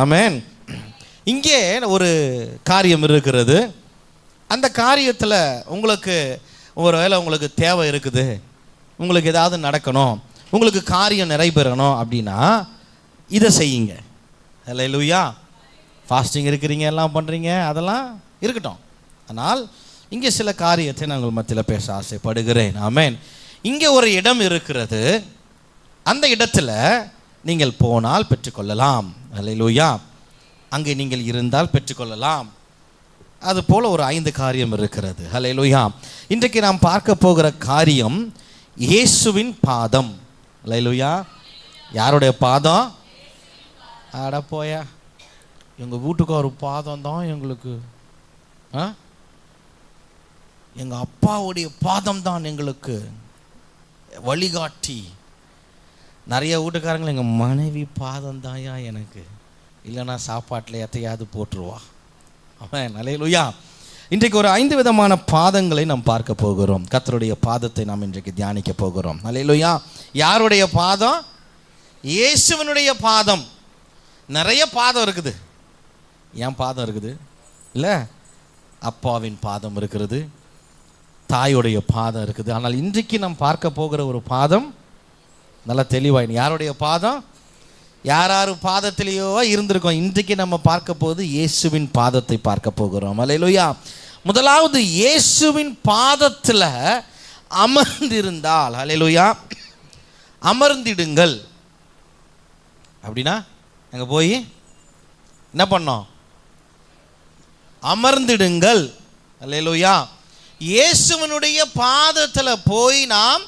ஆமென். இங்கே ஒரு காரியம் இருக்கிறது. அந்த காரியத்தில் உங்களுக்கு ஒருவேளை உங்களுக்கு தேவை இருக்குது, உங்களுக்கு ஏதாவது நடக்கணும், உங்களுக்கு காரியம் நிறைவேறணும் அப்படின்னா இதை செய்யுங்க. அல்லேலூயா. ஃபாஸ்டிங் இருக்கிறீங்க, எல்லாம் பண்ணுறீங்க, அதெல்லாம் இருக்கட்டும். ஆனால் இங்கே சில காரியத்தை நான் உங்கள் மத்தியில் பேச ஆசைப்படுகிறேன். ஆமென். இங்கே ஒரு இடம் இருக்கிறது. அந்த இடத்துல நீங்கள் போனால் பெற்றுக்கொள்ளலாம். அல்லேலூயா. அங்கே நீங்கள் இருந்தால் பெற்றுக்கொள்ளலாம். அது போல் ஒரு 5 காரியம் இருக்கிறது. அல்லேலூயா. இன்றைக்கு நாம் பார்க்க போகிற காரியம் இயேசுவின் பாதம். அல்லேலூயா. யாருடைய பாதம்? அட போயா, எங்கள் வீட்டுக்கு ஒரு பாதம் தான் எங்களுக்கு, எங்கள் அப்பாவுடைய பாதம் தான் எங்களுக்கு வழிகாட்டி. நிறைய வீட்டுக்காரங்கள் எங்கள் மனைவி பாதம் தான்யா எனக்கு, இல்லைன்னா சாப்பாட்டில் எத்தையாவது போட்டுருவா. அவன் அல்லேலூயா. இன்றைக்கு ஒரு 5 விதமான பாதங்களை நாம் பார்க்க போகிறோம். கர்த்தருடைய பாதத்தை நாம் இன்றைக்கு தியானிக்க போகிறோம். அல்லேலூயா. யாருடைய பாதம்? இயேசுவினுடைய பாதம். நிறைய பாதம் இருக்குது. என் பாதம் இருக்குது இல்லை, அப்பாவின் பாதம் இருக்கிறது, தாயுடைய பாதம் இருக்குது. ஆனால் இன்றைக்கு நாம் பார்க்க போகிற ஒரு பாதம் நல்லா தெளிவாயிடும். யாருடைய பாதம்? யார் பாதத்திலேயோ இருந்திருக்கோம். இன்றைக்கு நம்ம பார்க்க போது இயேசுவின் பாதத்தை பார்க்க போகிறோம். அல்லேலூயா. முதலாவது, இயேசுவின் பாதத்தில் அமர்ந்திருந்தால், அல்லேலூயா, அமர்ந்திடுங்கள். அப்படின்னா அங்கே போய் என்ன பண்ணோம்? அமர்ந்திடுங்கள். அல்லேலூயா. இயேசுவினுடைய பாதத்தில் போய் நாம்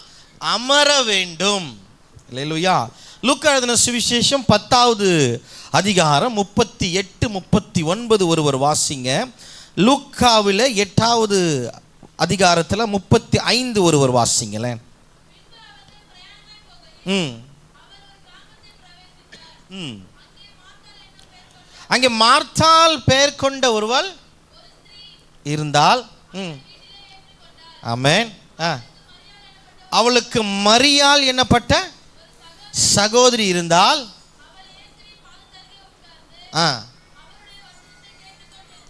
அமர வேண்டும். அல்லேலூயா. லூக்கா எழுதின சுவிசேஷம் 10வது அதிகாரம் 38, 39 ஒருவர் வாசிங்க. லூக்காவில் 8வது அதிகாரத்தில் 35 ஒருவர் வாசிங்களேன். அங்கே மார்த்தாள் பெயர் கொண்ட ஒருவள் இருந்தால், ஆமென், அவளுக்கு மரியாள் என்னப்பட்ட சகோதரி இருந்தால்,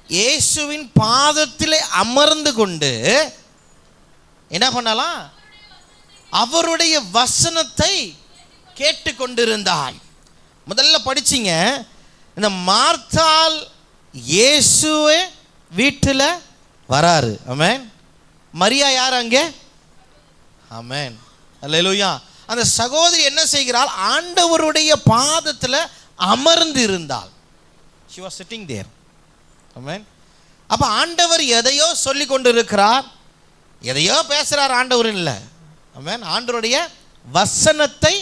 இயேசுவின் பாதத்திலே அமர்ந்து கொண்டு என்ன பண்ணலாம்? அவருடைய வசனத்தை கேட்டுக்கொண்டிருந்தாள். முதல்ல படிச்சிங்க, இந்த மார்த்தாள் இயேசுவே வீட்டில் வராரு. ஆமென். மரியா யார் அங்கே? ஆமென். அல்லேலூயா. அந்த சகோதரி என்ன செய்கிறாள்? ஆண்டவருடைய பாதத்தில் அமர்ந்து இருந்தாள். she was sitting there. ஆமென். அப்போ ஆண்டவர் எதையோ சொல்லி கொண்டிருக்கிறார், எதையோ பேசுகிறார். ஆண்டவர் இல்லை. ஆமென். ஆண்டவருடைய வசனத்தை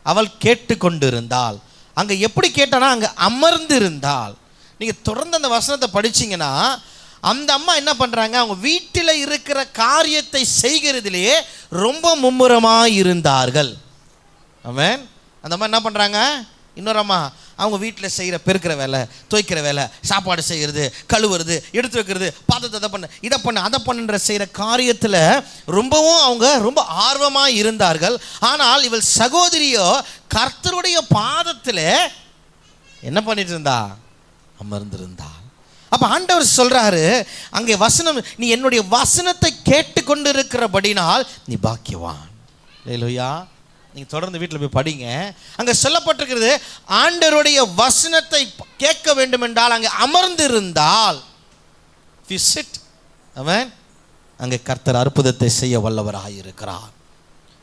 அவள் கேட்டு கொண்டிருந்தாள். அங்கே எப்படி கேட்டானா, அங்கே அமர்ந்து இருந்தாள். நீங்கள் தொடர்ந்து அந்த வசனத்தை படிச்சிங்கன்னா, அந்த அம்மா என்ன பண்ணுறாங்க? அவங்க வீட்டில் இருக்கிற காரியத்தை செய்கிறதுலேயே ரொம்ப மும்முரமாக இருந்தார்கள். ஆமென். அந்த அம்மா என்ன பண்ணுறாங்க? இன்னொரு அம்மா அவங்க வீட்டில் செய்கிற பெருக்கிற வேலை, துவைக்கிற வேலை, சாப்பாடு செய்கிறது, கழுவுறது, எடுத்து வைக்கிறது, பாத்திரத்தை இதை பண்ண அதை பண்ணுன்ற செய்கிற காரியத்தில் ரொம்பவும் அவங்க ரொம்ப ஆர்வமாக இருந்தார்கள். ஆனால் இவள் சகோதரியோ கர்த்தருடைய பாதத்தில் என்ன பண்ணிட்டு இருந்தா? அமர்ந்திருந்தாள். அப்போ ஆண்டவர் சொல்கிறாரு, அங்கே வசனம், நீ என்னுடைய வசனத்தை கேட்டுக்கொண்டு இருக்கிறபடினால் நீ பாக்கியவான். அல்லேலூயா. நீங்கள் தொடர்ந்து வீட்டில் போய் படிங்க. அங்கே சொல்லப்பட்டிருக்கிறது, ஆண்டவருடைய வசனத்தை கேட்க வேண்டும் என்றால் அங்கே அமர்ந்திருந்தால், அவன் அங்கே கர்த்தர் அற்புதத்தை செய்ய வல்லவராக இருக்கிறார்.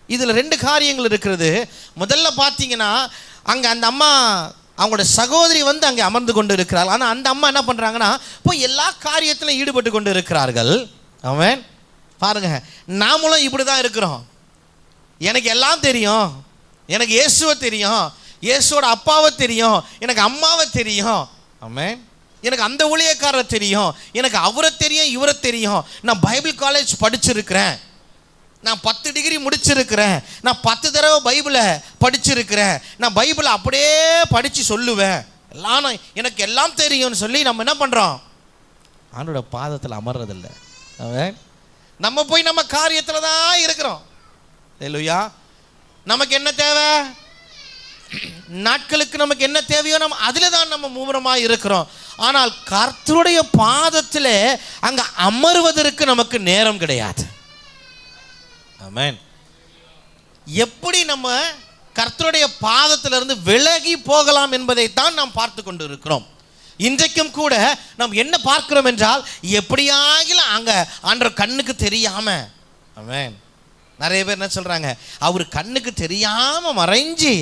இதில் 2 காரியங்கள் இருக்கிறது. முதல்ல பார்த்தீங்கன்னா, அங்கே அந்த அம்மா அவங்களோட சகோதரி வந்து அங்கே அமர்ந்து கொண்டு இருக்கிறாள். ஆனால் அந்த அம்மா என்ன பண்ணுறாங்கன்னா, போய் எல்லா காரியத்திலும் ஈடுபட்டு கொண்டு இருக்கிறார்கள். ஆமென். பாருங்க, நாமளும் இப்படி தான் இருக்கிறோம். எனக்கு எல்லாம் தெரியும், எனக்கு இயேசுவை தெரியும், இயேசுவோட அப்பாவை தெரியும், எனக்கு அம்மாவை தெரியும். ஆமென். எனக்கு அந்த ஊழியக்காரரை தெரியும், எனக்கு அவரை தெரியும், இவரை தெரியும். நான் பைபிள் காலேஜ் படிச்சிருக்கிறேன், நான் 10 டிகிரி முடிச்சிருக்கிறேன், நான் 10 தடவை பைபிளை படிச்சிருக்கிறேன், நான் பைபிளை அப்படியே படித்து சொல்லுவேன், எல்லாம் எனக்கு எல்லாம் தெரியும்னு சொல்லி நம்ம என்ன பண்ணுறோம்? ஆண்டோட பாதத்தில் அமர்றதில்லை. ஆமென். நம்ம போய் நம்ம காரியத்தில் தான் இருக்கிறோம். அல்லேலூயா. நமக்கு என்ன தேவை? நாட்களுக்கு நமக்கு என்ன தேவையோ நம்ம அதில் தான் நம்ம மும்முரமாக இருக்கிறோம். ஆனால் கர்த்தருடைய பாதத்தில் அங்கே அமர்வதற்கு நமக்கு நேரம் கிடையாது. ஆமென். எப்படி நம்ம கர்த்தருடைய பாதத்திலிருந்து விலகி போகலாம் என்பதைத்தான் நாம் பார்த்து கொண்டு இருக்கிறோம். இன்றைக்கும் கூட நாம் என்ன பார்க்கிறோம் என்றால், எப்படியாகிலும் அங்கே ஆண்டவர் கண்ணுக்கு தெரியாம, ஆமென், நிறைய பேர் என்ன சொல்றாங்க, அவர் கண்ணுக்கு தெரியாம மறைஞ்சி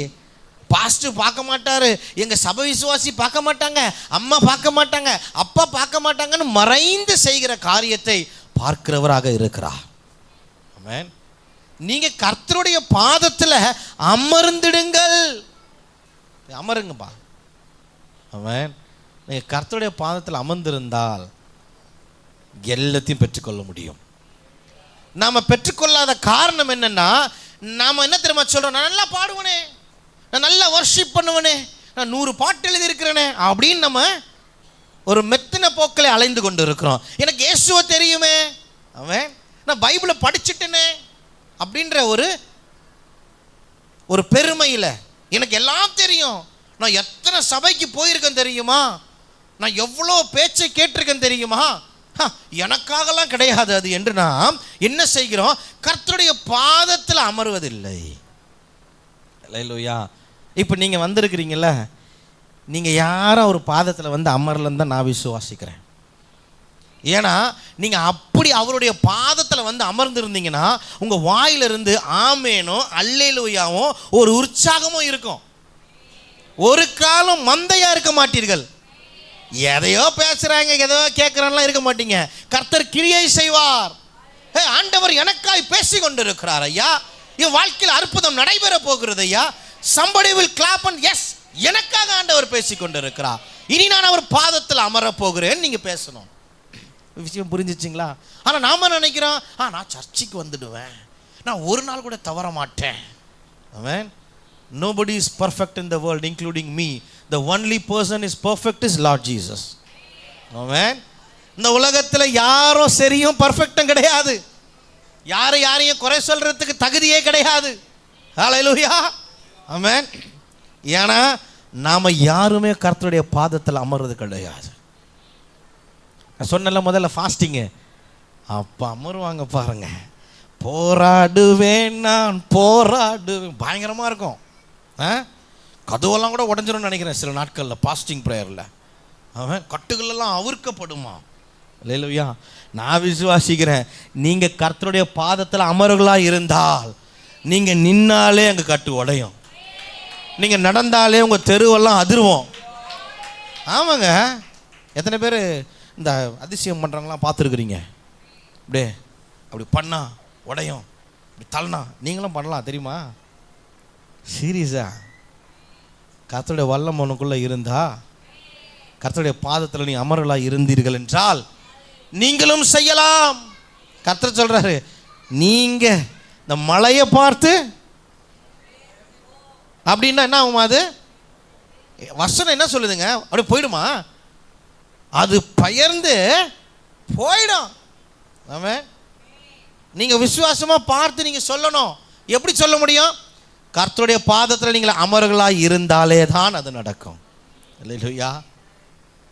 பாஸ்டர் பார்க்க மாட்டாரு, எங்க சபை விசுவாசி பார்க்க மாட்டாங்க, அம்மா பார்க்க மாட்டாங்க, அப்பா பார்க்க மாட்டாங்கன்னு மறைந்து செய்கிற காரியத்தை பார்க்கிறவராக இருக்கிறார். ஆமென். நீங்க கர்த்தருடைய பாதத்தில் அமர்ந்திடுங்கள். அமருங்கப்பா. ஆமென். நீங்க கர்த்தருடைய பாதத்தில் அமர்ந்திருந்தால் எல்லாத்தையும் பெற்றுக்கொள்ள முடியும். நாம பெற்றுக்கொள்ளாத காரணம் என்னன்னா, நாம என்ன தெரியுமா சொல்றோம், நான் நல்லா பாடுவனே, நான் நல்லா வர்ஷிப் பண்ணுவனே, நான் 100 பாட்டு எழுதி இருக்கிறேனே அப்படின்னு நம்ம ஒரு மெத்தின போக்கில் அலைந்து கொண்டு இருக்கிறோம். எனக்கு இயேசுவை தெரியுமே, அவன் நான் பைபிளை படிச்சுட்டேனே அப்படின்ற ஒரு பெருமையில், எனக்கு எல்லாம் தெரியும், நான் எத்தனை சபைக்கு போயிருக்கேன் தெரியுமா, நான் எவ்வளோ பேச்சை கேட்டிருக்கேன் தெரியுமா, எனக்காகலாம் கிடையாது அது என்று நாம் என்ன செய்கிறோம், கர்த்தருடைய பாதத்தில் அமர்வதில்லை. அல்லேலூயா. இப்போ நீங்கள் வந்திருக்கிறீங்கள, நீங்கள் யாரும் ஒரு பாதத்தில் வந்து அமரலன்னு தான் நான் விசுவாசிக்கிறேன். ஏன்னா நீங்கள் அப்படி அவருடைய பாதத்தில் வந்து அமர்ந்திருந்தீங்கன்னா உங்கள் வாயிலிருந்து ஆமேனோ அல்லேலூயாவோ ஒரு உற்சாகமும் இருக்கும். ஒரு காலம் மந்தையாக இருக்க மாட்டீர்கள். எதையோ பேசுகிறாங்க, எதையோ கேட்குறான்லாம் இருக்க மாட்டீங்க. கர்த்தர் கிரியை செய்வார். ஆண்டவர் எனக்காய் பேசி கொண்டு இருக்கிறார் ஐயா, என் வாழ்க்கையில் அற்புதம் நடைபெற போகிறது ஐயா, somebody will clap and yes, எனக்காக ஆண்டவர் பேசி கொண்டு இருக்கிறார், இனி நான் அவர் பாதத்தில் அமர போகிறேன் நீங்க பேசணும். விஷயம் புரிஞ்சிச்சிங்களா? ஆனால் நாம நினைக்கிறோம், நான் சர்ச்சுக்கு வந்துடுவேன், நான் ஒரு நாள் கூட தவற மாட்டேன். ஆமென். Nobody is perfect in the world including me. The only person is perfect is Lord Jesus. ஆமென். இந்த உலகத்தில் யாரும் சரியும் பர்ஃபெக்டும் கிடையாது. யாரையும் குறை சொல்றதுக்கு தகுதியே கிடையாது. ஹல்லேலூயா. ஆமென். ஏன்னா நாம யாருமே கர்த்தருடைய பாதத்தில் அமர்றது கிடையாது. நான் சொன்னல முதல்ல ஃபாஸ்டிங்கு, அப்போ அமருவாங்க பாருங்க, போராடுவேன் நான் போராடுவேன், பயங்கரமாக இருக்கும். கதவெல்லாம் கூட உடஞ்சிரும்னு நினைக்கிறேன் சில நாட்களில் ஃபாஸ்டிங் ப்ரேயரில். அவன் கட்டுகளெல்லாம் அவிர்க்கப்படுமா. அல்லேலூயா. நான் விசுவாசிக்கிறேன், நீங்கள் கர்த்தருடைய பாதத்தில் அமர்களாக இருந்தால் நீங்கள் நின்னாலே அங்கே கட்டு உடையும், நீங்கள் நடந்தாலே உங்கள் தெருவெல்லாம் அதிர்வோம். ஆமாங்க. எத்தனை பேர் இந்த அதிசயம் பண்ணுறாங்களாம் பார்த்துருக்குறீங்க? அப்படியே அப்படி பண்ணா உடையும், இப்படி தள்ளனா நீங்களும் பண்ணலாம் தெரியுமா? சீரியஸா? கர்த்தருடைய வல்லம் உனக்குள்ளே இருந்தா, கர்த்தருடைய பாதத்தில் நீ அமரலாக இருந்தீர்கள் என்றால் நீங்களும் செய்யலாம். கர்த்தர் சொல்றாரு, நீங்க இந்த மலையை பார்த்து அப்படின்னா என்ன ஆகுமா? அது வசனம் என்ன சொல்லுதுங்க? அப்படி போயிடுமா? அது பெயர்ந்து போயிடும். ஆமென். நீங்க விசுவாசமா பார்த்து நீங்க சொல்லணும். எப்படி சொல்ல முடியும்? கர்த்தருடைய பாதத்தில் நீங்கள் அமர்களாக இருந்தாலே தான் அது நடக்கும். அல்லேலூயா.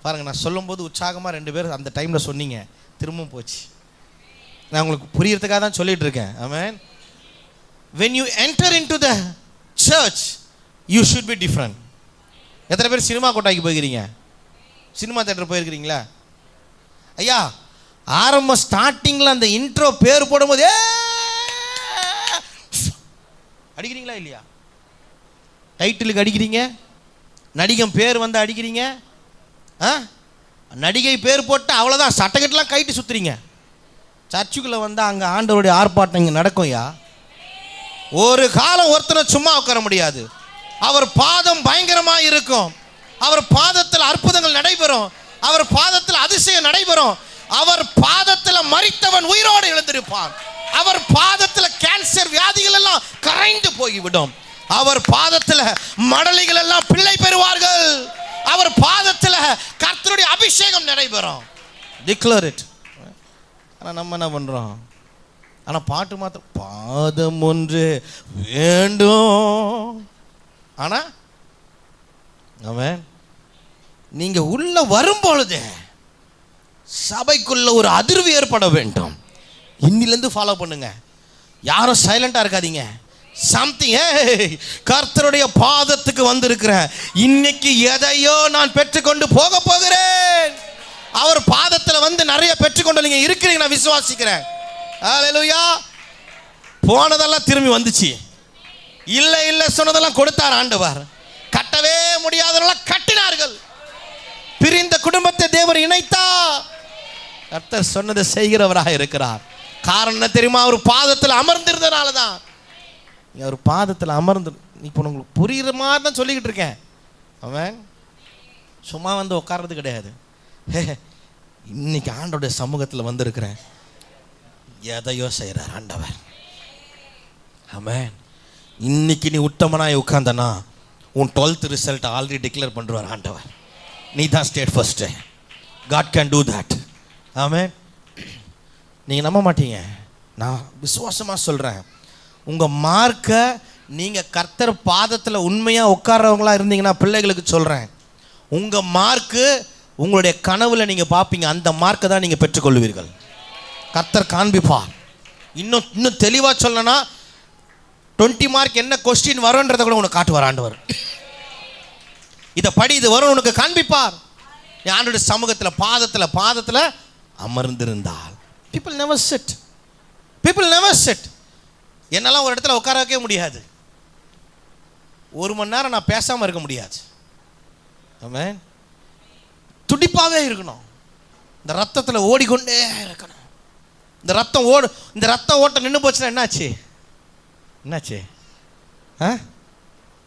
பாருங்க, நான் சொல்லும்போது உற்சாகமாக 2 பேர் அந்த டைமில் சொன்னீங்க, திரும்பவும் போச்சு. நான் உங்களுக்கு புரியறதுக்காக தான் சொல்லிட்டு இருக்கேன். ஆமென். when you enter into the church you should be different. எத்தனை பேர் சினிமா கொட்டாய்க்கு போயிருக்கிறீங்க? சினிமா தேட்டர் போயிருக்கிறீங்களா? ஐயா, ஆரம்ப ஸ்டார்டிங்கில் அந்த இன்ட்ரோ பேர் போடும்போது அடிக்கிறீங்களா இல்லையா? டைட்டிலுக்கு அடிக்கிறீங்க, நடிகன் பேர் வந்து அடிக்கிறீங்க, நடிகை பேர் போட்டு அவ்வளோதான், சட்டக்கட்டெலாம் கைட்டு சுற்றுறீங்க. சர்ச்சுக்குள்ளே வந்து அங்கே ஆண்டவருடைய ஆர்ப்பாட்டம் இங்கே நடக்கும். யா, ஒரு காலம் ஒருத்தனை சும்மா உட்கார முடியாது. அவர் பாதம் பயங்கரமாக இருக்கும். அவர் பாதத்தில் அற்புதங்கள் நடைபெறும். அவர் பாதத்தில் அதிசயம் நடைபெறும். அவர் பாதத்தில் மரித்தவன் உயிரோடு எழுந்திருப்பான். அவர் பாதத்தில் கேன்சர் வியாதிகள் எல்லாம் கரைந்து போய்விடும். அவர் பாதத்தில் மடலிகள் எல்லாம் பிள்ளை பெறுவார்கள். அவர் பாதத்தில் கர்த்தருடைய அபிஷேகம் நடைபெறும். Declare it. ஆனால் நம்ம என்ன பண்ணுறோம்? ஆனால் பாட்டு மாத்திரம் பாதம் ஒன்று வேண்டும். ஆனால் ஆமென். நீங்க உள்ள வரும்பொழுது சபைக்குள்ள ஒரு அதிர்வு ஏற்பட வேண்டும். இன்னிலிருந்து ஃபாலோ பண்ணுங்க. யாரும் சைலண்டா இருக்காதீங்க. சம்திங் கர்த்தருடைய பாதத்துக்கு வந்திருக்கிறேன். இன்னைக்கு எதையோ நான் பெற்றுக்கொண்டு போக போகிறேன். அவர் பாதத்தில் வந்து நிறைய பெற்றுக்கொண்டு நீங்க இருக்கிறீங்க, நான் விசுவாசிக்கிறேன். ஹல்லேலூயா. போனதெல்லாம் திரும்பி வந்துச்சு. இல்லை இல்லை சொன்னதெல்லாம் கொடுத்தார் ஆண்டவர். கட்டவே முடியாதவர்களாம் கட்டினார்கள். பிரிந்த குடும்பத்தை தேவன் இணைத்தார். கர்த்தர் சொன்னதை செய்கிறவராக இருக்கிறார். காரணம் என்ன தெரியுமா? அவர் பாதத்தில் அமர்ந்திருந்தனால தான். அவர் பாதத்தில் அமர்ந்து, இப்போ உங்களுக்கு புரியுற மாதிரி தான் சொல்லிக்கிட்டு இருக்கேன். அவன் சும்மா வந்து உட்கார்றது கிடையாது. இன்னைக்கு ஆண்டோடைய சமூகத்தில் வந்திருக்கிறேன். எதையோ செய்கிறார் ஆண்டவர். ஆமென். இன்னைக்கு நீ உத்தமனாய் உட்கார்ந்தனா உன் 12th ரிசல்ட் ஆல்ரெடி டிக்ளேர் பண்ணுவார் ஆண்டவர். நீ தான் state first. God can do that. Amen. நீங்கள் நம்ப மாட்டீங்க, நான் விசுவாசமாக சொல்கிறேன். உங்கள் மார்க்கை நீங்கள் கர்த்தர் பாதத்தில் உண்மையாக உட்கார்றவங்களா இருந்தீங்கன்னா, பிள்ளைகளுக்கு சொல்கிறேன், உங்கள் மார்க்கு உங்களுடைய கனவில் நீங்கள் பார்ப்பீங்க. அந்த மார்க்கை தான் நீங்கள் பெற்றுக்கொள்வீர்கள். கர்த்தர் காண்பிப்பார். இன்னும் தெளிவாக சொல்லணும்னா 20 மார்க் என்ன கொஸ்டின் வரும்ன்றதை கூட உனக்கு காட்டுவார் ஆண்டவர். இதை படி, இது வரும் உனக்கு காண்பிப்பார். ஆண்டோட சமூகத்தில் பாதத்தில் அமர்ந்திருந்தால் people never sit. என்னெல்லாம் ஒரு இடத்துல உட்கார வைக்க முடியாது. 1 மணி நேரம் நான் பேசாமல் இருக்க முடியாது. ஆமென். துடிப்பாகவே இருக்கணும். இந்த ரத்தத்தில் ஓடிக்கொண்டே இருக்கணும். இந்த ரத்தம் ஓட்டம் நின்று போச்சுன்னா என்னாச்சு?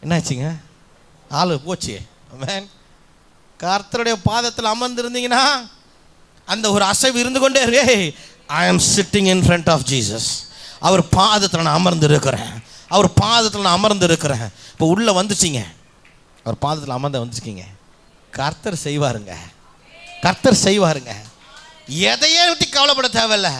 என்னாச்சுங்க? ஆளு போச்சு. ஆமென். கர்த்தருடைய பாதத்தில் அமர்ந்திருந்தீங்கன்னா அந்த ஒரு அசைவு இருந்து கொண்டே இருக்கு. I am sitting in front of Jesus. அவர் பாதத்தில் நான் அமர்ந்திருக்கிறேன். இப்போ உள்ளே வந்துச்சிங்க, அவர் பாதத்தில் வந்துச்சுக்கிங்க. கர்த்தர் செய்வாருங்க. எதையே விட்டு கவலைப்பட தேவையில்லை.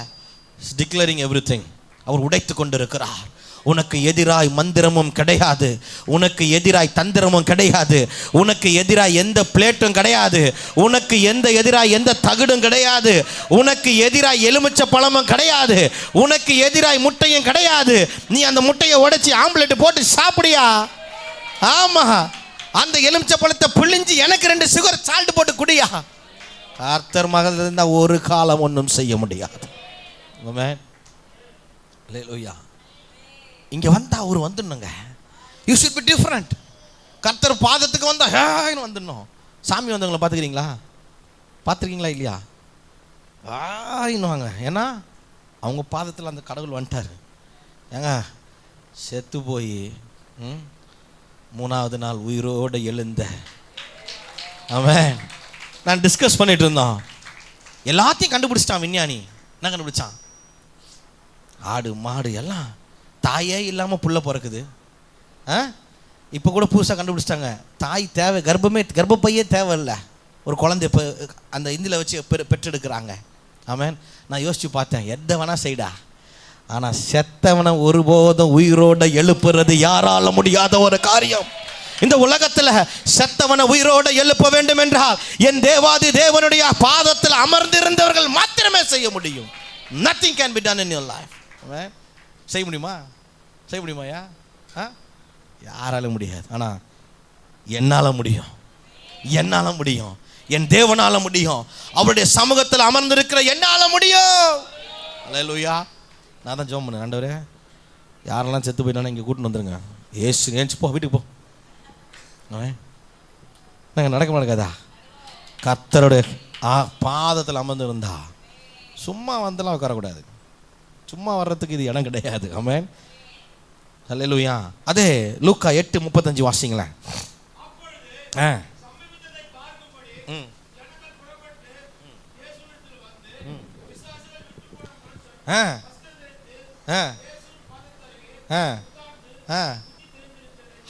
Declaring everything. அவர் உடைத்து கொண்டு இருக்கிறார். உனக்கு எதிராய் மந்திரமும் கிடையாது, உனக்கு எதிராய் தந்திரமும் கிடையாது, உனக்கு எதிராய் எந்த பிளேட்டும் கிடையாது, உனக்கு எதிராய் எந்த தகுடும் கிடையாது, உனக்கு எதிராய் எலுமிச்சை பழமும் கிடையாது, உனக்கு எதிராய் முட்டையும் கிடையாது. நீ அந்த முட்டையை உடைச்சி ஆம்லெட் போட்டு சாப்பிடியா? ஆமா. அந்த எலுமிச்சை பழத்தை பிழிஞ்சு எனக்கு 2 சுகர் சால்ட் போட்டு குடியா? கர்த்தர் மகன் இருந்தால் ஒரு காலம் ஒன்றும் செய்ய முடியாது. அல்லேலூயா. இங்கே வந்தால் அவர் வந்துடணுங்க. You should be different. கர்த்தர் பாதத்துக்கு வந்தால் ஹேன்னு வந்துடணும். சாமி வந்தவங்களை பார்த்துருக்கீங்களா இல்லையா? ஆயின்னுவாங்க. ஏன்னா அவங்க பாதத்தில் அந்த கடவுள் வந்துட்டார். ஏங்க, செத்து போய் 3வது நாள் உயிரோடு எழுந்த அவன் நான் டிஸ்கஸ் பண்ணிட்டு இருந்தோம். எல்லாத்தையும் கண்டுபிடிச்சிட்டான் விஞ்ஞானி. என்ன கண்டுபிடிச்சான்? ஆடு மாடு எல்லாம் தாயே இல்லாமல் புள்ள பிறக்குது. இப்போ கூட புதுசாக கண்டுபிடிச்சிட்டாங்க, தாய் தேவை, கர்ப்பப்பையே தேவையில்லை, ஒரு குழந்தை இப்போ அந்த இந்தியில் வச்சு பெற்றெடுக்கிறாங்க. ஆமென். நான் யோசித்து பார்த்தேன், எதை வேணா செய்டா, ஆனால் செத்தவனை ஒருபோதும் உயிரோட எழுப்புறது யாரால முடியாத ஒரு காரியம். இந்த உலகத்தில் செத்தவனை உயிரோட எழுப்ப வேண்டும் என்றால் என் தேவாதி தேவனுடைய பாதத்தில் அமர்ந்திருந்தவர்கள் மாத்திரமே செய்ய முடியும். Nothing can be done in your life. செய்ய முடியுமாயா? யாராலும் முடியாது. ஆனால் என்னால் முடியும். என் தேவனால முடியும். அவருடைய சமூகத்தில் அமர்ந்திருக்கிற என்னால் முடியும். அல்லேலூயா. நான் தான் ஜெபம் பண்ணேன், ஆண்டவரே யாரெல்லாம் செத்து போயிட்டானே இங்கே கூட்டின்னு வந்துருங்க. ஏஞ்சி போ, வீட்டுக்கு போ. நாங்கள் நடக்காதா? கர்த்தருடைய பாதத்தில் அமர்ந்திருந்தா சும்மா வந்தெல்லாம் உட்காரக்கூடாது. சும்மா வர்றதுக்கு இது இடம் கிடையாது. ஆமென். அல்லேலூயா. அதே லூக்கா 8:35 வாசிங்களேன்.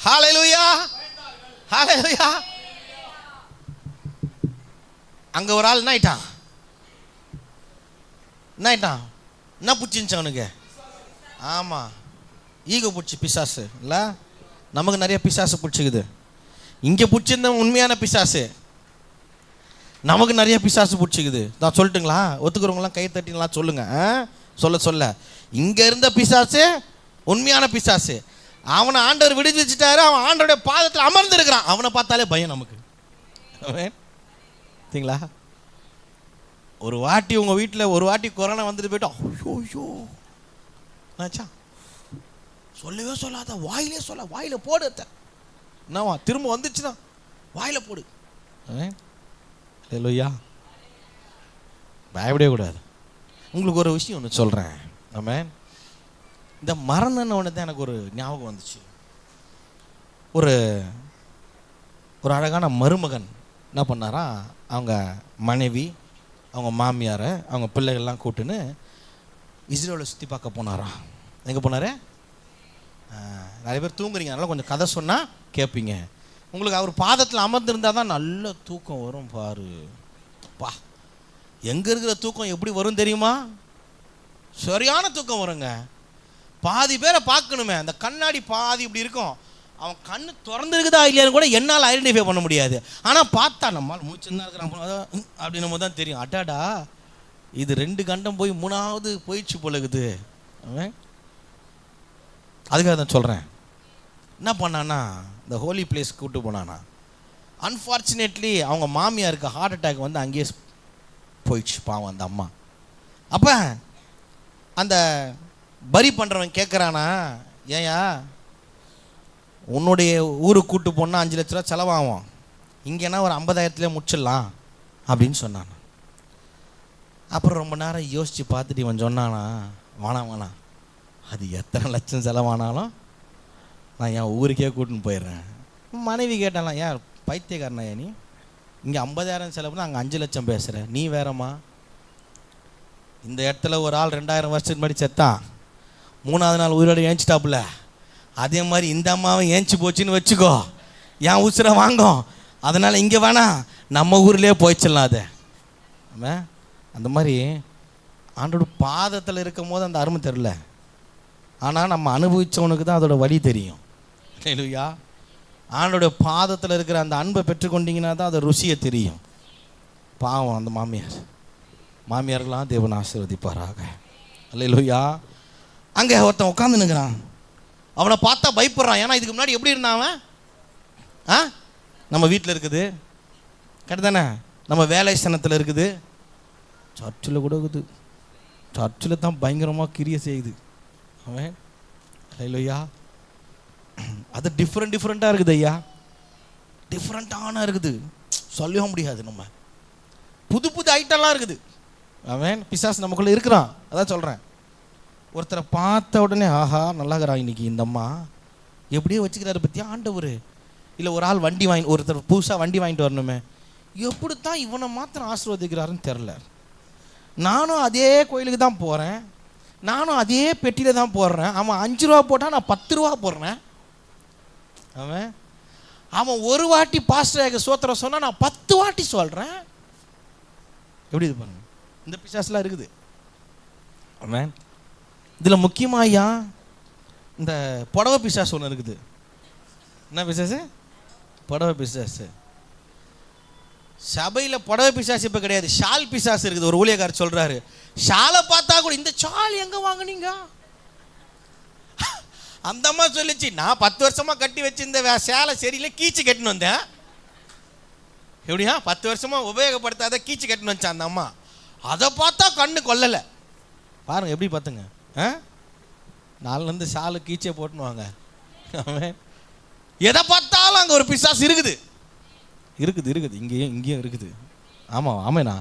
ஹல்லேலூயா. அங்க ஒரு ஆள் என்ன ஆயிட்டான்? என்ன பிடிச்சிருந்துச்சு அவனுக்கு? ஆமாம், ஈகோ பிடிச்சி பிசாசு இல்லை. நமக்கு நிறைய பிசாசு பிடிச்சிக்குது. இங்கே பிடிச்சிருந்த உண்மையான பிசாசு, நமக்கு நிறைய பிசாசு பிடிச்சிக்குது. நான் சொல்லட்டுங்களா? ஒத்துக்கிறவங்களாம் கை தட்டிலாம் சொல்லுங்க. சொல்ல இங்கே இருந்த பிசாசு உண்மையான பிசாசு. அவனை ஆண்டவர் விடுவிச்சுட்டாரு. அவன் ஆண்டவருடைய பாதத்தில் அமர்ந்திருக்கிறான். அவனை பார்த்தாலே பயம் நமக்கு. சரிங்களா? ஒரு வாட்டி உங்கள் வீட்டில் ஒரு வாட்டி கொரோனா வந்துட்டு போயிட்டோம். ஐயோ ஆச்சா, சொல்லவே சொல்லாத, வாயிலே சொல்ல, வாயில போடு. என்னவா திரும்ப வந்துச்சுன்னா வாயில போடு. இல்லையா? பயப்படவே கூடாது. உங்களுக்கு ஒரு விஷயம் ஒன்று சொல்கிறேன். நம்ம இந்த மரணன்னு ஒன்று தான் எனக்கு ஒரு ஞாபகம் வந்துச்சு. ஒரு ஒரு அழகான மருமகன் என்ன பண்ணாரா, அவங்க மனைவி, அவங்க மாமியாரை, அவங்க பிள்ளைகள்லாம் கூட்டுன்னு இஸ்ரேலை சுற்றி பார்க்க போனாராம். எங்கே போனார்? நிறைய பேர் தூங்குறீங்க, அதனால் கொஞ்சம் கதை சொன்னால் கேட்பீங்க. உங்களுக்கு அவர் பாதத்தில் அமர்ந்திருந்தால் தான் நல்ல தூக்கம் வரும். பாரு பா, எங்கே இருக்கிற தூக்கம் எப்படி வரும் தெரியுமா? சரியான தூக்கம் வருங்க. பாதி பேரை பார்க்கணுமே, அந்த கண்ணாடி பாதி இப்படி இருக்கும். அவன் கண்ணு திறந்துருக்குதா இல்லையான்னு கூட என்னால் ஐடென்டிஃபை பண்ண முடியாது. ஆனால் பார்த்தா நம்மளால் மூச்சுன்னா இருக்கிறான் அப்படின்னு தான் தெரியும். அட்டாடா, இது 2 கண்டம் போய் 3வது போயிடுச்சு போலகுது. அதுக்காக தான் சொல்கிறேன். என்ன பண்ணான்னா, இந்த ஹோலி பிளேஸ் கூப்பிட்டு போனானா, அன்ஃபார்ச்சுனேட்லி அவங்க மாமியாருக்கு ஹார்ட் அட்டாக் வந்து அங்கேயே போயிடுச்சு. பாவம் அந்த அம்மா. அப்போ அந்த பரி பண்ணுறவன் கேட்குறானா, ஏயா உன்னுடைய ஊருக்கு கூப்பிட்டு போனால் 5 லட்ச ரூபா செலவாகும், இங்கேனா ஒரு 50,000 முடிச்சிடலாம் அப்படின்னு சொன்னான். அப்புறம் ரொம்ப நேரம் யோசித்து பார்த்துட்டு இவன் சொன்னானா, வேணாம், அது எத்தனை லட்சம் செலவானாலும் நான் என் ஊருக்கே கூட்டின்னு போயிடுறேன். மனைவி கேட்டாலாம், ஏன் பைத்தியக்காரனா நீ, இங்கே 50,000 செலவுனா அங்கே 5 லட்சம் பேசுகிற, நீ வேறம்மா. இந்த இடத்துல ஒரு ஆள் 2000 வருஷத்துக்கு முன்னாடி செத்தான், 3வது நாள் உயிரோடு ஏஞ்சிட்டாப்புல. அதே மாதிரி இந்த அம்மாவும் ஏஞ்சி போச்சுன்னு வச்சுக்கோ, என் உசுரை வாங்கும். அதனால் இங்கே வேணாம், நம்ம ஊர்லேயே போயிச்சிடலாம். அதை அந்த மாதிரி ஆண்டோட பாதத்தில் இருக்கும் போது அந்த அருமை தெரில. ஆனால் நம்ம அனுபவித்தவனுக்கு தான் அதோட வழி தெரியும். இல்லையா? ஆண்டோட பாதத்தில் இருக்கிற அந்த அன்பை பெற்றுக்கொண்டீங்கன்னா தான் அதோட ருசியை தெரியும். பாவம் அந்த மாமியார்களாம் தேவன் ஆசீர்வதிப்பாராக. அல்லேலூயா. அங்கே ஒருத்தன் உட்காந்து நிற்கிறான். அவனை பார்த்தா பயப்படுறான். ஏன்னா இதுக்கு முன்னாடி எப்படி இருந்தான் அவன்? நம்ம வீட்டில் இருக்குது, கரெக்டு தானே? நம்ம வேலை ஸ்தானத்தில் இருக்குது, சர்ச்சில் கூட இருக்குது. சர்ச்சில் தான் பயங்கரமாக கிரியை செய்யுது அவன். இல்லையா? அது டிஃப்ரெண்ட்டாக இருக்குது ஐயா, டிஃப்ரெண்ட்டான இருக்குது, சொல்லவே முடியாது. நம்ம புது ஐட்டம்லாம் இருக்குது. அவன் பிசாசு நமக்குள்ளே இருக்கிறான். அதான் சொல்கிறேன். ஒருத்தரை பார்த்த உடனே ஆஹா நல்லாகிறான் இன்னைக்கு இந்த அம்மா, எப்படியோ வச்சுக்கிறாரு பற்றியா ஆண்டவர். இல்லை ஒரு ஆள் ஒருத்தர் புதுசாக வண்டி வாங்கிட்டு வரணுமே, எப்படித்தான் இவனை மாத்திரம் ஆசீர்வதிக்கிறாருன்னு தெரில. நானும் அதே கோயிலுக்கு தான் போகிறேன், நானும் அதே பெட்டியில் தான் போடுறேன். அவன் 5 ரூபா போட்டால் நான் 10 ரூபா போடுறேன். அவன் ஒரு வாட்டி பாஸ்டர் சோத்திரம் சொன்னால் நான் 10 வாட்டி சொல்கிறேன். எப்படி இது பாருங்க, இந்த பிசாசுலாம் இருக்குது. ஆமாம். இதில் முக்கியமாக ஐயா இந்த புடவை பிசாசு ஒன்று இருக்குது. என்ன பிசாசு? புடவை பிசாசு. சபையில் புடவை பிசாசு இப்போ கிடையாது, ஷால் பிசாசு இருக்குது. ஒரு ஊழியக்காரர் சொல்கிறாரு, ஷாலை பார்த்தா கூட இந்த ஷால் எங்கே வாங்கினீங்க? அந்த அம்மா சொல்லிச்சு, நான் 10 வருஷமாக கட்டி வச்சிருந்த சேலை சரியில்லை, கீச்சு கட்டின்னு வந்தேன். எப்படியா 10 வருஷமாக உபயோகப்படுத்தாத கீச்சு கட்டின்னு வச்சேன் அந்த அம்மா. அதை பார்த்தா கண்ணு கொல்லலை. பாருங்கள் எப்படி பார்த்துங்க. நாலுலேருந்து ஷாலு கீச்சே போட்டுனுவாங்க. எதை பார்த்தாலும் அங்கே ஒரு பிசாசு இருக்குது. இங்கேயும் இருக்குது. ஆமேண்ணா,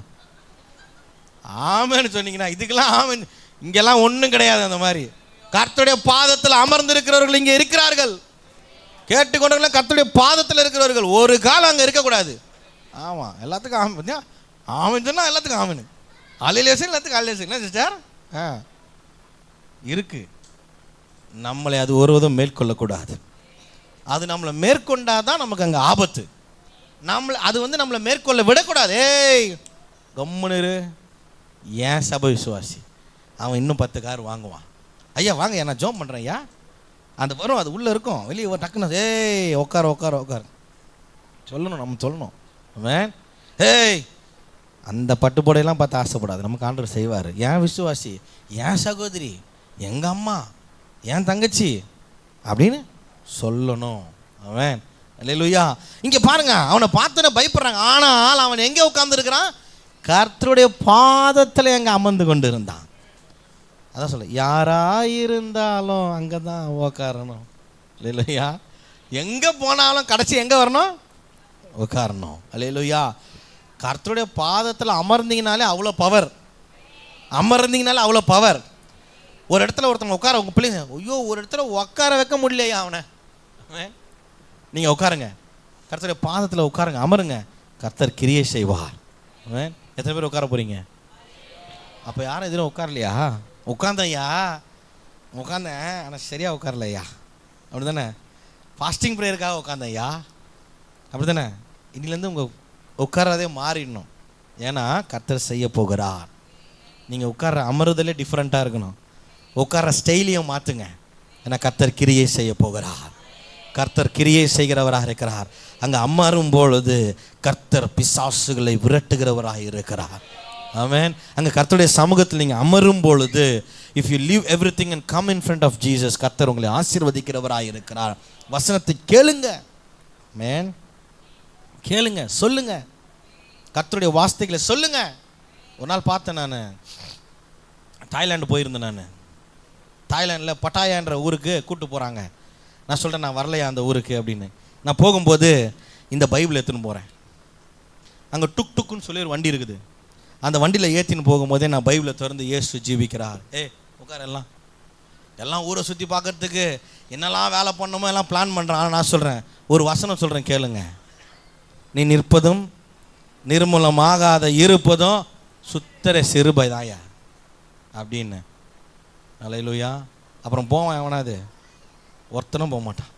ஆமேன்னு சொன்னீங்கன்னா இதுக்கெல்லாம் ஆமேன். இங்கெல்லாம் ஒன்றும் கிடையாது. அந்த மாதிரி கர்த்தருடைய பாதத்தில் அமர்ந்திருக்கிறவர்கள் இங்கே இருக்கிறார்கள். கேட்டுக்கொண்டவர்கள் கர்த்தருடைய பாதத்தில் இருக்கிறவர்கள். ஒரு காலம் அங்கே இருக்கக்கூடாது. ஆமாம், எல்லாத்துக்கும் ஆமன். ஆமன் சொன்னால் எல்லாத்துக்கும் ஆமனு, அலையிலேசன் எல்லாத்துக்கும் அலையிலேசன். என்ன சிஸ்டர் இருக்கு. நம்மளை அது ஒருவதும் மேற்கொள்ளக்கூடாது. அது நம்மளை மேற்கொண்டாதான் நமக்கு அங்கே ஆபத்து. அது நம்மளை மேற்கொள்ள விடக்கூடாது. ஏய் கம்முனு, ஏன் சபை விசுவாசி அவன் இன்னும் 10 கார் வாங்குவான். ஐயா வாங்க, நான் ஜோம் பண்ணுறேன் ஐயா. அந்த வரும், அது உள்ளே இருக்கும், வெளியே டக்குன்னு ஏய் உட்கார. சொல்லணும், நம்ம சொல்லணும். ஆமென். ஏய், அந்த பட்டு புடையெல்லாம் பார்த்து ஆசைப்படாது, நமக்கு ஆண்டவர் செய்வார். ஏன் விசுவாசி, ஏன் சகோதரி, எங்கள் அம்மா, ஏன் தங்கச்சி அப்படின்னு சொல்லணும். ஆமென். அல்லேலூயா. இங்கே பாருங்க, அவனை பார்த்தோன்னே பயப்படுறாங்க. ஆனால் அவன் எங்கே உட்கார்ந்துருக்கிறான்? கர்த்தருடைய பாதத்தில் எங்கே அமர்ந்து கொண்டு இருந்தான். அதான் சொல்ல, யாராயிருந்தாலும் அங்கே தான் உட்காரணும். அல்லேலூயா. எங்கே போனாலும் கடைசி எங்கே வரணும்? உட்காரணும். அல்லேலூயா. கர்த்தருடைய பாதத்தில் அமர்ந்தீங்கனாலே அவ்வளோ பவர். அமர்ந்தீங்கனாலே அவ்வளோ பவர். ஒரு இடத்துல ஒருத்தவங்க உட்கார, உங்கள் பிள்ளைங்க, ஐயோ ஒரு இடத்துல உட்கார வைக்க முடியலையா அவனை, நீங்கள் உட்காருங்க, கர்த்தருடைய பாதத்தில் உட்காருங்க, அமருங்க, கர்த்தர் கிரியை செய்வார். எத்தனை பேர் உட்கார போகிறீங்க? அப்போ யாரும் எதுவும் உட்காரலையா? உட்காந்தையா, உட்காந்தேன், ஆனால் சரியாக உட்காரலையா, அப்படி தானே? ஃபாஸ்டிங் ப்ரேயருக்காக உட்காந்தையா, அப்படி தானே? இன்னிலேருந்து உங்கள் உட்காரதே மாறிடணும். ஏன்னா கர்த்தர் செய்ய போகிறார். நீங்கள் உட்கார அமருதலே டிஃப்ரெண்ட்டாக இருக்கணும். உட்கார ஸ்டைலையும் மாற்றுங்க. ஏன்னா கர்த்தர் கிரியை செய்ய போகிறார். கர்த்தர் கிரியை செய்கிறவராக இருக்கிறார். அங்கே அமரும் பொழுது கர்த்தர் பிசாசுகளை விரட்டுகிறவராக இருக்கிறார். ஆமென். அங்கே கர்த்தருடைய சமூகத்தில் நீங்கள் அமரும் பொழுது, if you leave everything and come in front of Jesus, கர்த்தர் உங்களை ஆசீர்வதிக்கிறவராக இருக்கிறார். வசனத்தை கேளுங்க. ஆமென். கேளுங்க, சொல்லுங்க, கர்த்தருடைய வார்த்தைகளை சொல்லுங்க. ஒரு நாள் பார்த்தேன், நான் தாய்லாந்து போயிருந்தேன். நான் தாய்லாண்டில் பட்டாயான்ற ஊருக்கு கூப்பிட்டு போகிறாங்க. நான் சொல்கிறேன், நான் வரலையா அந்த ஊருக்கு அப்படின்னு. நான் போகும்போது இந்த பைபிள் எடுத்துன்னு போகிறேன். அங்கே டுக் டுக்குன்னு சொல்லி ஒரு வண்டி இருக்குது. அந்த வண்டியில் ஏற்றின்னு போகும்போதே நான் பைபிளை திறந்து இயேசு ஜீவிக்கிறார். உட்கார, எல்லாம் ஊரை சுற்றி பார்க்கறதுக்கு என்னெல்லாம் வேலை பண்ணணுமோ எல்லாம் பிளான் பண்ணுறான். ஆனால் நான் சொல்கிறேன், ஒரு வசனம் சொல்கிறேன், கேளுங்க. நீ நிற்பதும் நிர்மூலமாகாத இருப்பதும் சுத்தர சிறுபை தாயா அப்படின்னு. அல்லேலூயா. அப்புறம் போவான் எவனாது? ஒருத்தனும் போக மாட்டான்.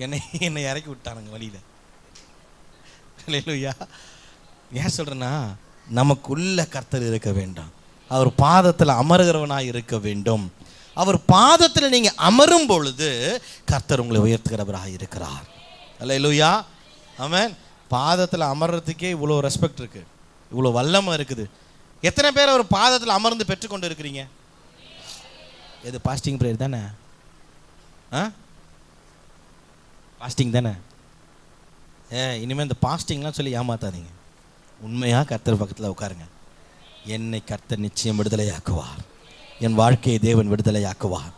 என்னை இறக்கி விட்டானுங்க வழியில். அல்லேலூயா. ஏன் சொல்கிறேன்னா, நமக்குள்ள கர்த்தர் இருக்க வேண்டும். அவர் பாதத்தில் அமருகிறவனாக இருக்க வேண்டும். அவர் பாதத்தில் நீங்கள் அமரும் பொழுது கர்த்தர் உங்களை உயர்த்துகிறவராக இருக்கிறார். அல்லேலூயா. ஆமென். பாதத்தில் அமர்றதுக்கே இவ்வளோ ரெஸ்பெக்ட் இருக்குது, இவ்வளோ வல்லமை இருக்குது. எத்தனை பேர் அவர் பாதத்தில் அமர்ந்து பெற்றுக்கொண்டு இருக்கிறீங்க? எது பாஸ்டிங் ப்ரேயர் தானே? பாஸ்டிங் தானே? இனிமேல் இந்த பாஸ்டிங்லாம் சொல்லி ஏமாத்தாதீங்க. உண்மையாக கர்த்தர் பக்கத்தில் உட்காருங்க. என்னை கர்த்தர் நிச்சயம் விடுதலையாக்குவார். என் வாழ்க்கையை தேவன் விடுதலையாக்குவார்.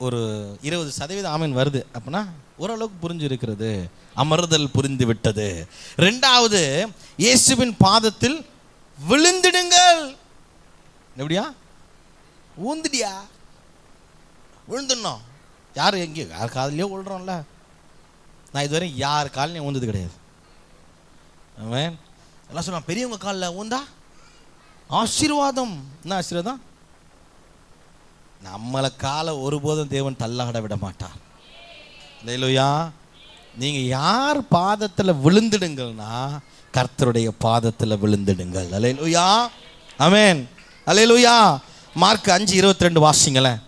ஒரு 20% ஆமென் வருது அப்படின்னா ஓரளவுக்கு புரிஞ்சு இருக்கிறது. அமர்தல் புரிந்து விட்டது. 2வது, இயேசுவின் பாதத்தில் விழுந்திடுங்கள். எப்படியா? ஊந்துடியா, விழுந்துடணும். யார் எங்கேயோ யார் காதலையோ விழுறோம்ல. நான் இதுவரை யார் காலையும் ஊந்தது கிடையாது. ஆமென். எல்லாம் சொல்லுவான், பெரியவங்க காலில் ஊந்தா ஆசீர்வாதம். என்ன ஆசீர்வாதம்? நம்மளை காலை ஒருபோதும் தேவன் தள்ளாட விட மாட்டார். அல்லேலூயா. நீங்கள் யார் பாதத்தில் விழுந்துடுங்கள்னா கர்த்தருடைய பாதத்தில் விழுந்துடுங்கள். அல்லேலூயா. ஆமென். அல்லேலூயா. மார்க் 5:22 வாசிங்களேன்.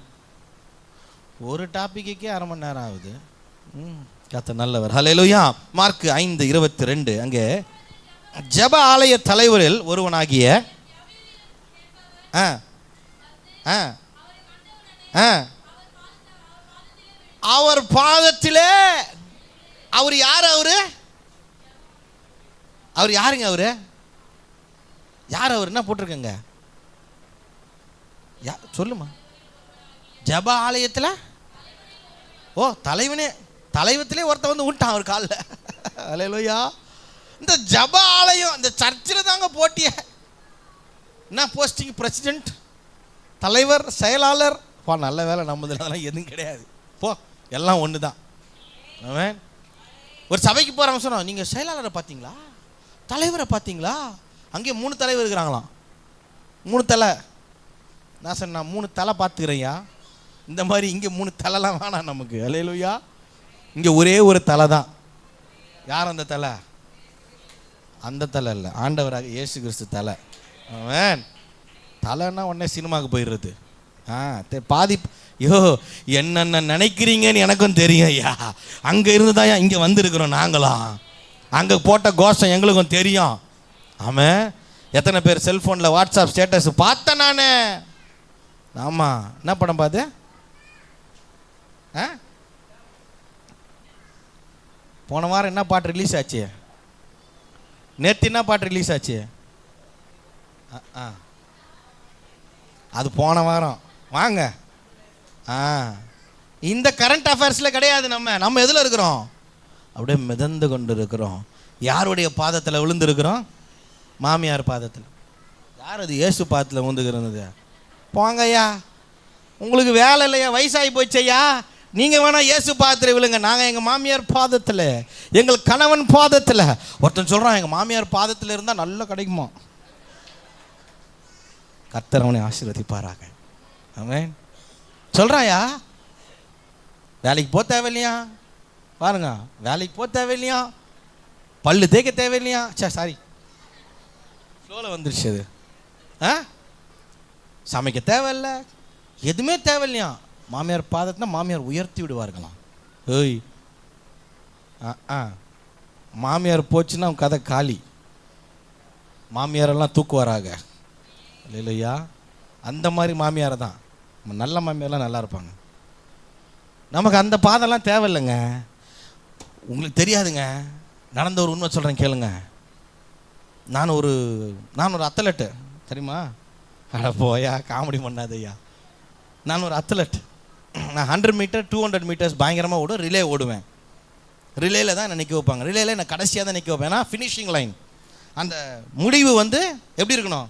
ஒரு டாபிக்கே அரை மணி நேரம் ஆகுது. கர்த்தர் நல்லவர். அல்லேலூயா. மார்க் 5:22 அங்கே ஜெப ஆலய தலைவரில் ஒருவனாகிய அவர் பாதத்திலே, அவர் யார்? அவர் யாருங்க? அவரு யார்? அவர் என்ன போட்டிருக்கங்க? சொல்லுமா. ஜப ஆலயத்தில் தலைவனே, தலைவத்திலே ஒருத்த வந்து விட்டான் அவர் காலில். அல்லேலூயா. இந்த ஜப ஆலயம், இந்த சர்ச்சில் தாங்க போட்டிய. என்ன போஸ்டிங்? பிரசிடென்ட், தலைவர், செயலாளர். நல்ல வேலை நம்மதில் அதெல்லாம் எதுவும் கிடையாது. எல்லாம் ஒன்று தான். ஆமென். ஒரு சபைக்கு போகிறாங்க, சொன்னோம், நீங்கள் செயலாளரை பார்த்தீங்களா, தலைவரை பார்த்தீங்களா? அங்கேயே 3 தலைவர் இருக்கிறாங்களாம். 3 தலை. நான் சொன்னேன், 3 தலை பார்த்துக்கிறேயா. இந்த மாதிரி இங்கே 3 தலைலாம் வேணாம் நமக்கு. அல்லேலூயா. இங்கே ஒரே ஒரு தலை தான். யார் அந்த தலை? அந்த தலை இல்லை, ஆண்டவராக இயேசு கிறிஸ்து தலை. ஆமென். தலைன்னா உடனே சினிமாவுக்கு போயிடுறது. பாதி ஐயோ என்னென்ன நினைக்கிறீங்கன்னு எனக்கும் தெரியும் ஐயா. அங்கே இருந்து தான் இங்கே வந்திருக்கிறோம் நாங்களாம். அங்கே போட்ட கோஷம் எங்களுக்கும் தெரியும். ஆமாம். எத்தனை பேர் செல்ஃபோனில் வாட்ஸ்அப் ஸ்டேட்டஸ் பார்த்தேன் நான். ஆமாம். என்ன படம் பார்த்து? போன வாரம் என்ன பாட்டு ரிலீஸ் ஆச்சு? நேற்று என்ன பாட்டு ரிலீஸ் ஆச்சு? அது போன வாரம். வாங்க. இந்த கரண்ட் அஃபேர்ஸில் கிடையாது. நம்ம எதில் இருக்கிறோம்? அப்படியே மிதந்து கொண்டு இருக்கிறோம். யாருடைய பாதத்தில் விழுந்துருக்கிறோம்? மாமியார் பாதத்தில். யார் அது? இயேசு பாதத்தில் விழுந்துக்கிறது. போங்கய்யா, உங்களுக்கு வேலை இல்லையா? வயசாகி போச்சையா, நீங்கள் வேணால் இயேசு பாதத்தில் விழுங்க. நாங்கள் எங்கள் மாமியார் பாதத்தில், எங்கள் கணவன் பாதத்தில். ஒருத்தன் சொல்கிறான், எங்கள் மாமியார் பாதத்தில் இருந்தால் நல்லா கிடைக்குமா. கர்த்தர் அவனை ஆசீர்வதிப்பாராக. ஆமென். சொல்கிறாயா? வேலைக்கு போக தேவையில்லையா? பாருங்க, வேலைக்கு போக தேவையில்லையா, பல்லு தேய்க்க தேவையில்லையா. சாரி, ஃப்ளோவில் வந்துருச்சு அது. சமைக்க தேவையில்ல, எதுவுமே தேவையில்லையா. மாமியார் பாதத்தினா மாமியார் உயர்த்தி விடுவார்களாம். ஏய், மாமியார் போச்சுன்னா கதை காலி. மாமியாரெல்லாம் தூக்குவாராக இல்லையா? அந்த மாதிரி மாமியார் தான். நல்ல மாமியாரெலாம் நல்லா இருப்பாங்க. நமக்கு அந்த பாதெல்லாம் தேவையில்லைங்க. உங்களுக்கு தெரியாதுங்க, நடந்த ஒரு உண்மை சொல்கிறேன் கேளுங்க. நான் ஒரு அத்லெட்டு தெரியுமா? அட போயா, காமெடி பண்ணாதையா. நான் ஒரு அத்லெட். நான் 100 மீட்டர் 200 மீட்டர்ஸ் பயங்கரமாக ஓடும். ரிலே ஓடுவேன். ரிலேயில் தான் என்னை நிற்க வைப்பாங்க. ரிலேயில் நான் கடைசியாக தான் நிற்க வைப்பேன். ஏன்னா ஃபினிஷிங் லைன், அந்த முடிவு வந்து எப்படி இருக்கணும்?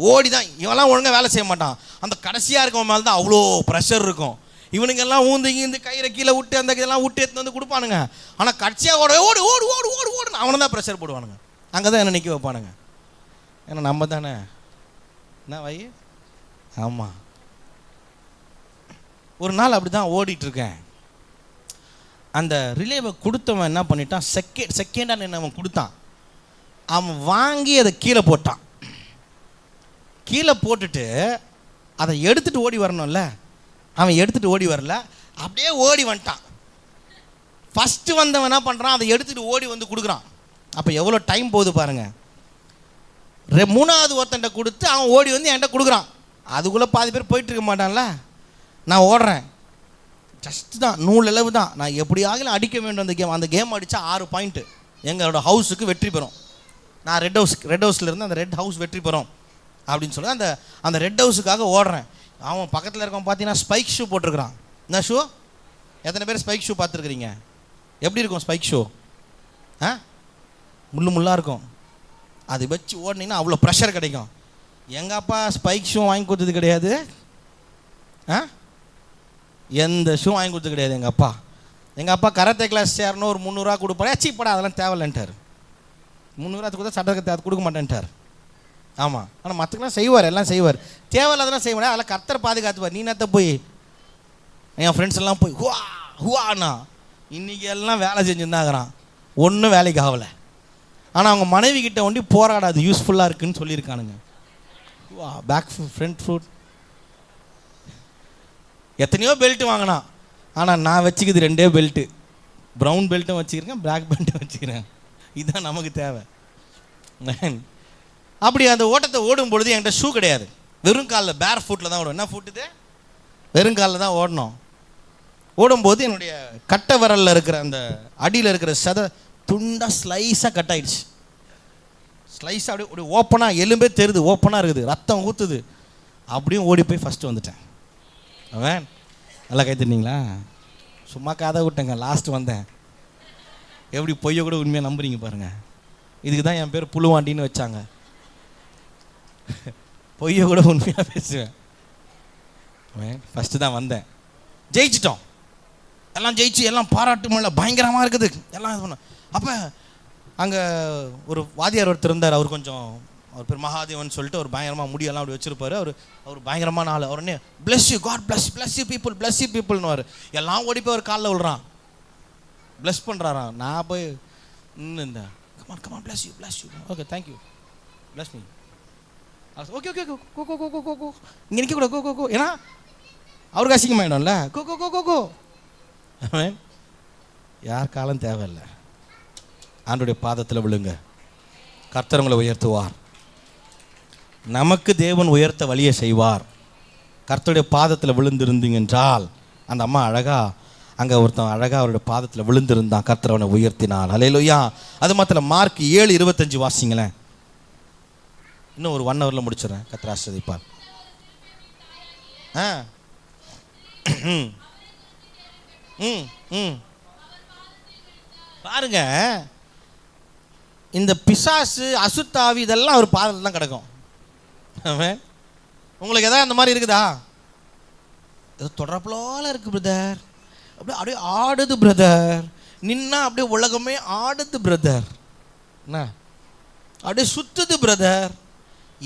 ஓடி தான். இவெல்லாம் ஒழுங்காக வேலை செய்ய மாட்டான். அந்த கடைசியாக இருக்கவன் மேலே தான் அவ்வளோ ப்ரெஷர் இருக்கும். இவனுங்கெல்லாம் ஊந்து கயிறை கீழே விட்டு அந்த இதெல்லாம் விட்டு எடுத்து வந்து கொடுப்பானுங்க. ஆனால் கடைசியாக ஓடு ஓடு ஓடு ஓடு ஓடு ஓடுன்னு அவனை தான் ப்ரெஷர் போடுவானுங்க. அங்கே தான் என்ன நிற்க வைப்பானுங்க. ஏன்னா நம்ம தானே என்ன வை. ஆமாம். ஒரு நாள் அப்படி தான் ஓடிட்டுருக்கேன். அந்த ரிலேவை கொடுத்தவன் என்ன பண்ணிட்டான், செகண்டாக நின்று அவன் கொடுத்தான். அவன் வாங்கி அதை கீழே போட்டான். கீழே போட்டுட்டு அதை எடுத்துகிட்டு ஓடி வரணும்ல. அவன் எடுத்துகிட்டு ஓடி வரல, அப்படியே ஓடி வந்துட்டான். ஃபஸ்ட்டு வந்தவன் என்ன பண்ணுறான், அதை எடுத்துகிட்டு ஓடி வந்து கொடுக்குறான். அப்போ எவ்வளோ டைம் போகுது பாருங்கள். மூணாவது ஒருத்தன்ட்ட கொடுத்து அவன் ஓடி வந்து என்கிட்ட கொடுக்குறான். அதுக்குள்ளே பாதி பேர் போயிட்டுருக்க மாட்டான்ல. நான் ஓடுறேன். ஜஸ்ட் தான், நூலளவு தான். நான் எப்படியாகலும் அடிக்க வேண்டும் அந்த கேம். அந்த கேம் அடித்தா 6 பாயிண்ட்டு எங்களோட ஹவுஸுக்கு வெற்றி பெறும். நான் ரெட் ஹவுஸில் இருந்து அந்த ரெட் ஹவுஸ் வெற்றி பெறும் அப்படின்னு சொல்லி அந்த ரெட் ஹவுஸுக்காக ஓடுறேன். அவன் பக்கத்தில் இருக்கவன் பார்த்தீங்கன்னா ஸ்பைக் ஷூ போட்டிருக்கிறான். என்ன ஷூ? எத்தனை பேர் ஸ்பைக் ஷூ பார்த்துருக்குறீங்க? எப்படி இருக்கும் ஸ்பைக் ஷூ? முள்ளாக இருக்கும். அது வச்சு ஓடினீங்கன்னா அவ்வளோ ப்ரெஷர் கிடைக்கும். எங்கள் அப்பா ஸ்பைக் ஷூ வாங்கி கொடுத்தது கிடையாது. எந்த ஷூ வாங்கி கொடுத்தது கிடையாது எங்கள் அப்பா கராத்தே கிளாஸ் சேரணும், ஒரு 300 ரூபா கொடுப்பாரு. சீப்படா அதெல்லாம் தேவையில்லைன்ட்டார். 300 ரூபா கொடுத்தா சட்டத்தை கொடுக்க மாட்டேன்ட்டார். ஆமாம். ஆனால் மற்றக்கெல்லாம் செய்வார், எல்லாம் செய்வார். தேவையில்லாதெல்லாம் செய்ய முடியாது. அதில் கர்த்தர் பாதுகாத்துவார். நீ நேற்று போய் என் ஃப்ரெண்ட்ஸ் எல்லாம் போய் ஹுவாண்ணா இன்றைக்கி எல்லாம் வேலை செஞ்சுருந்தாங்கிறான். ஒன்றும் வேலைக்கு ஆகலை. ஆனால் அவங்க மனைவி கிட்ட ஒண்டி போராடாது, யூஸ்ஃபுல்லாக இருக்குன்னு சொல்லியிருக்கானுங்க. பேக் ஃப்ரண்ட் ஃபுட் எத்தனையோ பெல்ட் வாங்கினான். ஆனால் நான் வச்சுக்குது 2 பெல்ட்டு. ப்ரௌன் பெல்ட்டும் வச்சுக்கிறேன், பிளாக் பெல்ட்டும் வச்சுக்கிறேன். இதுதான் நமக்கு தேவை. அப்படி அந்த ஓட்டத்தை ஓடும் பொழுது என்கிட்ட ஷூ கிடையாது. வெறும் காலில் பேர் ஃபுட்டில் தான் ஓடும். என்ன ஃபுட்டு இது? வெறும் காலில் தான் ஓடணும். ஓடும்போது என்னுடைய கட்டை விரலில் இருக்கிற அந்த அடியில் இருக்கிற துண்டாக ஸ்லைஸாக கட் ஆகிடுச்சு. ஸ்லைஸாக அப்படியே ஓப்பனாக எலும்பே தெரியுது, ஓப்பனாக இருக்குது, ரத்தம் ஊற்றுது. அப்படியும் ஓடி போய் ஃபஸ்ட்டு வந்துட்டேன். அவன் நல்லா கை தட்டினீங்களா? சும்மா கதை விட்டேங்க, லாஸ்ட்டு வந்தேன். எப்படி பொய்யை கூட உண்மையாக நம்புறீங்க பாருங்கள். இதுக்கு தான் என் பேர் புழுவாண்டின்னு வச்சாங்க. பொய்யை கூட உண்மையாக பேசுவேன். ஃபஸ்ட்டு தான் வந்தேன். ஜெயிச்சிட்டோம். எல்லாம் ஜெயிச்சு எல்லாம் பாராட்டு மழை பயங்கரமாக இருக்குது. எல்லாம் இது பண்ணோம். அப்போ அங்கே ஒரு வாத்தியார் ஒருத்தர் இருந்தார். அவர் கொஞ்சம் அவர் பேர் மகாதேவன் சொல்லிட்டு ஒரு பயங்கரமாக முடியெல்லாம் அப்படி வச்சுருப்பார். அவர் பயங்கரமான ஆள். அவருன்னே bless you God bless you பீப்புள்னுவார். எல்லாம் ஓடி போய் ஒரு காலில் விழுறான், பிளஸ் பண்ணுறாராம். நான் போய் இந்த come on bless you okay thank you bless me okay okay go go go go go go இங்கே நிற்க கூட கோ கோ கோ, ஏன்னா அவருக்கு அசிங்கமாயிடும்ல. கோ கோ கோ கோ கோ. யார் காலம் தேவையில்லை. ஆண்டவருடைய பாதத்தில் விழுங்க, கர்த்தர் உங்களை உயர்த்துவார். நமக்கு தேவன் உயர்த்த வழியை செய்வார். கர்த்தருடைய பாதத்தில் விழுந்திருந்தீங்க என்றால், அந்த அம்மா அழகா அங்கே ஒருத்தன் அழகாக அவருடைய பாதத்தில் விழுந்திருந்தான், கர்த்தர் அவனை உயர்த்தினான். அல்லேலூயா. அது மாத்திரம் மார்க் 7:25 வாசிங்களேன். இன்னும் ஒரு 1 ஹவரில் முடிச்சிடறேன். கர்த்தர் ஆசீர்வதிப்பார். பாருங்க, இந்த பிசாசு அசுத்தாவி இதெல்லாம் ஒரு பாதத்தில் தான் கிடக்கும். உங்களுக்கு எதாவது அந்த மாதிரி இருக்குதா? ஏதோ தொடரப்போல இருக்கு பிரதர், அப்படியே ஆடுது பிரதர், நின்னா அப்படியே உலகமே ஆடுது பிரதர், என்ன அப்படியே சுத்துது பிரதர்,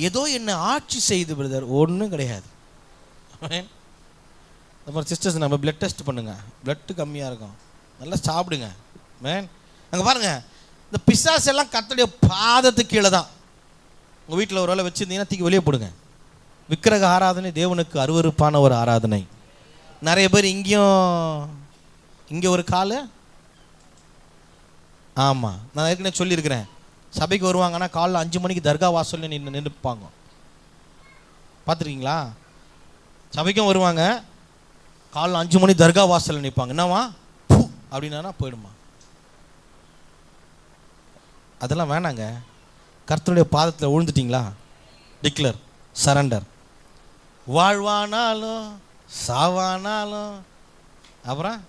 ஏதோ என்ன ஆட்சி செய்யுது பிரதர். ஒன்றும் கிடையாது. அப்புறம் சிஸ்டர்ஸ், நம்ம பிளட் டெஸ்ட் பண்ணுங்க, பிளட்டு கம்மியாக இருக்கும், நல்லா சாப்பிடுங்க. மேன் அங்கே பாருங்க, இந்த பிசாசு எல்லாம் கர்த்தருடைய பாதத்துக்கு கீழே தான். உங்கள் வீட்டில் ஒரு வேளை வச்சுருந்தீங்கன்னா தூக்கி வெளியே போடுங்க. விக்கிரக ஆராதனை தேவனுக்கு அருவருப்பான ஒரு ஆராதனை. நிறைய பேர் இங்கே ஒரு கால், ஆமாம் நான் ஏற்கனவே சொல்லியிருக்கிறேன், சபைக்கு வருவாங்கன்னா காலைல 5 மணிக்கு தர்கா வாசல்ல நின்றுப்பாங்க. பார்த்துருக்கீங்களா? சபைக்கும் வருவாங்க, காலைல 5 மணி தர்கா வாசல்ல நிற்பாங்க. என்னவா அப்படின்னா போயிடுமா. அதெல்லாம் வேணாங்க. கர்த்தருடைய பாதத்தில் விழுந்துட்டீங்களா, டிக்ளர் சரண்டர். வாழ்வானாலும் சாவானாலும் அப்புறம்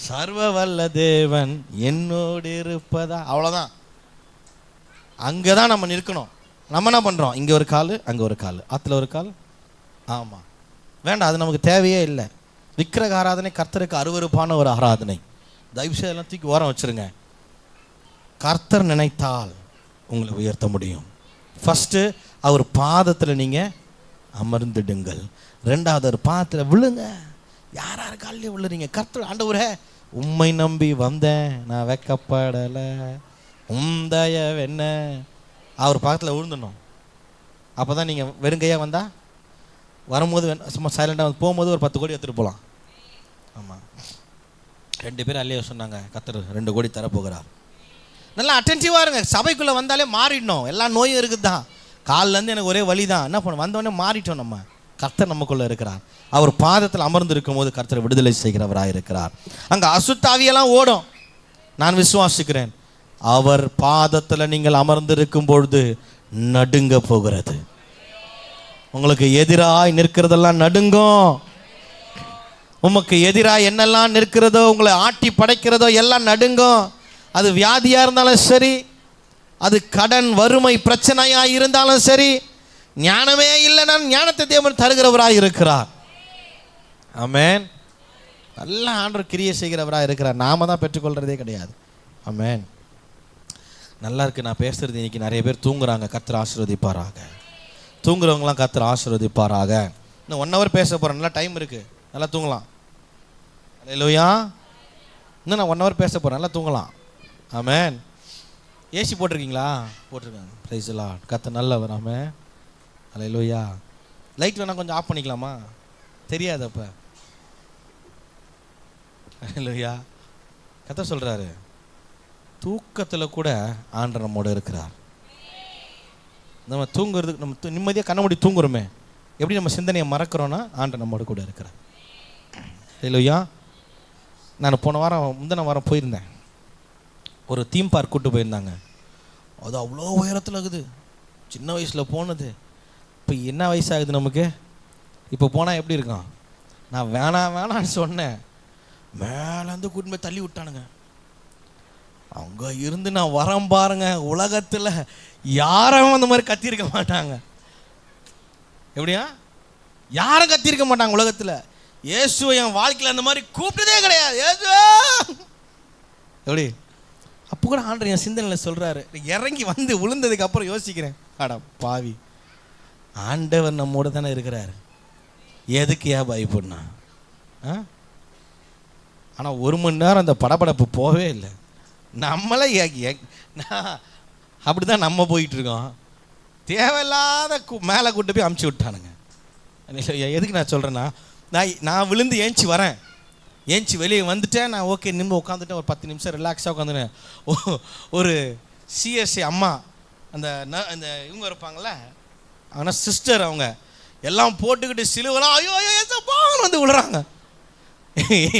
சர்வ வல்ல தேவன் என்னோடு இருப்பதா, அவ்வளோதான். அங்கே தான் நம்ம நிற்கணும். நம்ம என்ன பண்ணுறோம், இங்கே ஒரு கால் அங்கே ஒரு கால், ஆற்றுல ஒரு கால். ஆமாம், வேண்டாம், அது நமக்கு தேவையே இல்லை. விக்கிரக ஆராதனை கர்த்தருக்கு அருவருப்பான ஒரு ஆராதனை. தயவுசெய்து எல்லாம் தூக்கி ஓரம் வச்சுருங்க. கர்த்தர் நினைத்தால் உங்களை உயர்த்த முடியும். ஃபஸ்ட்டு அவர் பாதத்தில் நீங்கள் அமர்ந்துடுங்கள். 2வது அவர் பாதத்தில் விழுங்க. யார் காலையிலே விழுறீங்க? கர்த்தர், ஆண்டவரே உம்மை நம்பி வந்தேன், நான் வெக்கப்படலை, உந்தய என்ன, அவர் பாதத்தில் விழுந்துடணும். அப்போ தான் நீங்கள் வெறுங்கையாக வந்தால், வரும்போது சும்மா சைலண்டாக வந்து, போகும்போது ஒரு 10 கோடி எடுத்துகிட்டு போகலாம். ஆமாம், 2 பேர் அல்லையா சொன்னாங்க, கர்த்தர் 2 கோடி தரப்போகிறார். நல்லா அட்டென்டிவாக இருங்க. சபைக்குள்ளே வந்தாலே மாறிடணும். எல்லா நோயும் இருக்குது தான். காலிலேருந்து எனக்கு ஒரே வலி தான். என்ன பண்ண, வந்தோடனே மாறிட்டோம். நம்ம கர்த்தர் நமக்குள்ளே இருக்கிறார். அவர் பாதத்தில் அமர்ந்து இருக்கும் போது கர்த்தர் விடுதலை செய்கிறவராக இருக்கிறார். அங்கே அசுத்தாவியெல்லாம் ஓடும். நான் விசுவாசிக்கிறேன், அவர் பாதத்தில் நீங்கள் அமர்ந்து இருக்கும் பொழுது நடுங்க போகிறது. உங்களுக்கு எதிராய் நிற்கிறதெல்லாம் நடுங்கும். உமக்கு எதிராக என்னெல்லாம் நிற்கிறதோ, உங்களை ஆட்டி படைக்கிறதோ எல்லாம் நடுங்கும். அது வியாதியாக இருந்தாலும் சரி, அது கடன் வறுமை பிரச்சனையாக இருந்தாலும் சரி, ஞானமே இல்லைன்னா ஞானத்தை தேவன் தருகிறவராக இருக்கிறார். ஆமென். நல்ல ஆண்டவர் கிரியை செய்கிறவராக இருக்கிறார். நாம தான் பெற்றுக்கொள்கிறதே கிடையாது. ஆமென். நல்லா இருக்கு நான் பேசுறது. இன்னைக்கு நிறைய பேர் தூங்குறாங்க. கர்த்தர் ஆசீர்வதிப்பாராக. தூங்குறவங்களாம் கர்த்தர் ஆசீர்வதிப்பாராக. இன்னும் 1 ஹவர் பேச போகிறேன். நல்லா டைம் இருக்குது, நல்லா தூங்கலாம். அல்லேலூயா. இன்னும் நான் 1 ஹவர் பேச போகிறேன், நல்லா தூங்கலாம். ஆமென். ஏசி போட்டிருக்கீங்களா? போட்டிருக்காங்க. Praise the Lord. கர்த்தர் நல்லவர். ஆமென். அல்லேலூயா. லைட் வேணால் கொஞ்சம் ஆஃப் பண்ணிக்கலாமா? தெரியாது அப்போ. அல்லேலூயா. கர்த்தர் சொல்கிறாரு, தூக்கத்தில் கூட ஆண்டவர் நம்மோடு இருக்கிறார். நம்ம தூங்குறதுக்கு, நம்ம நிம்மதியாக கண்ண மூடி தூங்குறோமே, எப்படி நம்ம சிந்தனையை மறக்கிறோன்னா ஆண்டவர் நம்மோடு கூட இருக்கிறார். அல்லேலூயா. நான் போன வாரம் முந்தின வாரம் போயிருந்தேன். ஒரு தீம் பார்க் கூப்பிட்டு போயிருந்தாங்க. அது அவ்வளோ உயரத்தில் இருக்குது. சின்ன வயசில் போனது. இப்போ என்ன வயசாகுது நமக்கு? இப்போ போனால் எப்படி இருக்கும்? நான் வேணான்னு சொன்னேன். மேலேருந்து கூட்டிட்டு போய் தள்ளி விட்டானுங்க. அங்கே இருந்து நான் வரேன் பாருங்க, உலகத்தில் யாரும் அந்த மாதிரி கத்திருக்க மாட்டாங்க. எப்படியா? யாரும் கத்திருக்க மாட்டாங்க உலகத்தில். இயேசுவை என் வாழ்க்கையில் அந்த மாதிரி கூப்பிட்டதே கிடையாது. எப்படி? அப்போ கூட ஆண்டவர் என் சிந்தனையில் சொல்கிறாரு. இறங்கி வந்து விழுந்ததுக்கு அப்புறம் யோசிக்கிறேன், அடா பாவி, ஆண்டவர் நம்மோடு தானே இருக்கிறார், எதுக்கு ஏன் பயப்படனா? ஆனால் 1 மணி நேரம் அந்த படபடப்பு போவே இல்லை. நம்மளே அப்படி தான் நம்ம போயிட்டுருக்கோம். தேவையில்லாத மேலே கூட்டு போய் அமுச்சு விட்டானுங்க. எதுக்கு நான் சொல்கிறேன்னா, நான் விழுந்து ஏஞ்சி வரேன், ஏஞ்சி வெளியே வந்துட்டேன், நான் ஓகே நின்று உட்காந்துட்டேன், ஒரு 10 நிமிஷம் ரிலாக்ஸாக உட்காந்துனேன். ஒரு சிஎஸ்சி அம்மா, அந்த இவங்க இருப்பாங்கள, ஆனால் சிஸ்டர், அவங்க எல்லாம் போட்டுக்கிட்டு சிலுவலாம் ஐயோ ஏசப்பான்னு வந்து விழுறாங்க.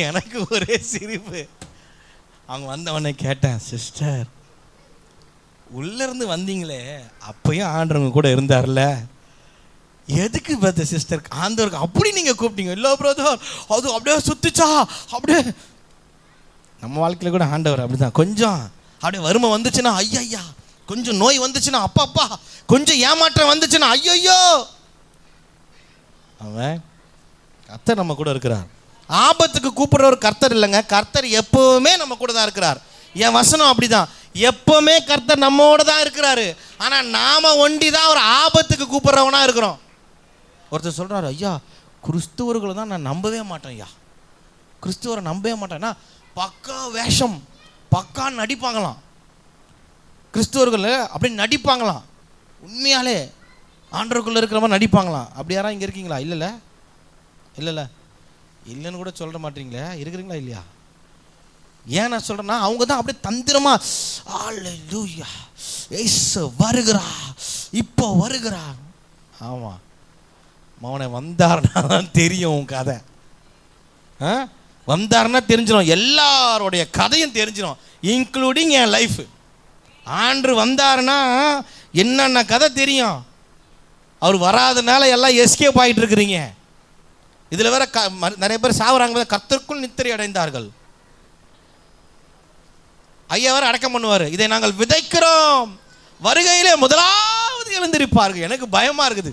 எனக்கு ஒரே சிரிப்பு. அவங்க வந்தவொடனே கேட்டேன், சிஸ்டர் உள்ளேருந்து வந்தீங்களே அப்பயும் ஆண்டவங்க கூட இருந்தார்ல, எதுக்கு பார்த்த சிஸ்டர் ஆண்டவருக்கு அப்படி நீங்கள் கூப்பிட்டீங்க? இல்லை பிரதர், அது அப்படியே சுத்துச்சா அப்படியே. நம்ம வாழ்க்கையில் கூட ஆண்டவர் அப்படி தான். கொஞ்சம் அப்படியே வறுமை வந்துச்சுன்னா ஐயா, கொஞ்சம் நோய் வந்துச்சுன்னா அப்பா, கொஞ்சம் ஏமாற்றம் வந்துச்சுன்னா ஐயோ. அவன் கர்த்தர் நம்ம கூட இருக்கிறார். ஆபத்துக்கு கூப்பிடுற ஒரு கர்த்தர் இல்லைங்க, கர்த்தர் எப்பவுமே நம்ம கூட தான் இருக்கிறார். என் வசனம் அப்படிதான், எப்பவுமே கர்த்தர் நம்மோட தான் இருக்கிறாரு. ஆனால் நாம ஒண்டி தான் ஒரு ஆபத்துக்கு கூப்பிடுறவனா இருக்கிறோம். ஒருத்தர் சொல்றாரு, ஐயா கிறிஸ்துவர்களை தான் நான் நம்பவே மாட்டேன், ஐயா கிறிஸ்துவரை நம்பவே மாட்டேன்னா பக்கா வேஷம், பக்கா நடிப்பாங்களாம். கிறிஸ்துவர்கள் அப்படி நடிப்பாங்களாம், உண்மையாலே ஆண்டவருக்குள்ளே இருக்கிற மாதிரி நடிப்பாங்களாம். அப்படி யாரா இங்கே இருக்கீங்களா? இல்லைல்ல இல்லைன்னு கூட சொல்ல மாட்டீங்களே, இருக்கிறீங்களா இல்லையா? ஏன் நான் சொல்கிறேன்னா, அவங்க தான் அப்படியே தந்திரமா அல்லேலூயா இயேசு வருகிறா, இப்போ வருகிறா. ஆமாம், மவனை வந்தார்னா தான் தெரியும் உன் கதை. வந்தார்னா தெரிஞ்சிடும், எல்லாருடைய கதையும் தெரிஞ்சிடும், இன்க்ளூடிங் என் லைஃப். ஆண்டு வந்தாருன்னா என்னென்ன கதை தெரியும். அவர் வராதனால எல்லாம் எஸ்கேப் ஆகிட்டு இருக்கிறீங்க. இதில் வேற நிறைய பேர் சாவுறாங்க, கர்த்தருக்குள் நித்திரை அடைந்தார்கள். ஐயா வேற அடக்கம் பண்ணுவார், இதை நாங்கள் விதைக்கிறோம், வருகையிலே முதலாவது எழுந்திருப்பார்கள். எனக்கு பயமா இருக்குது.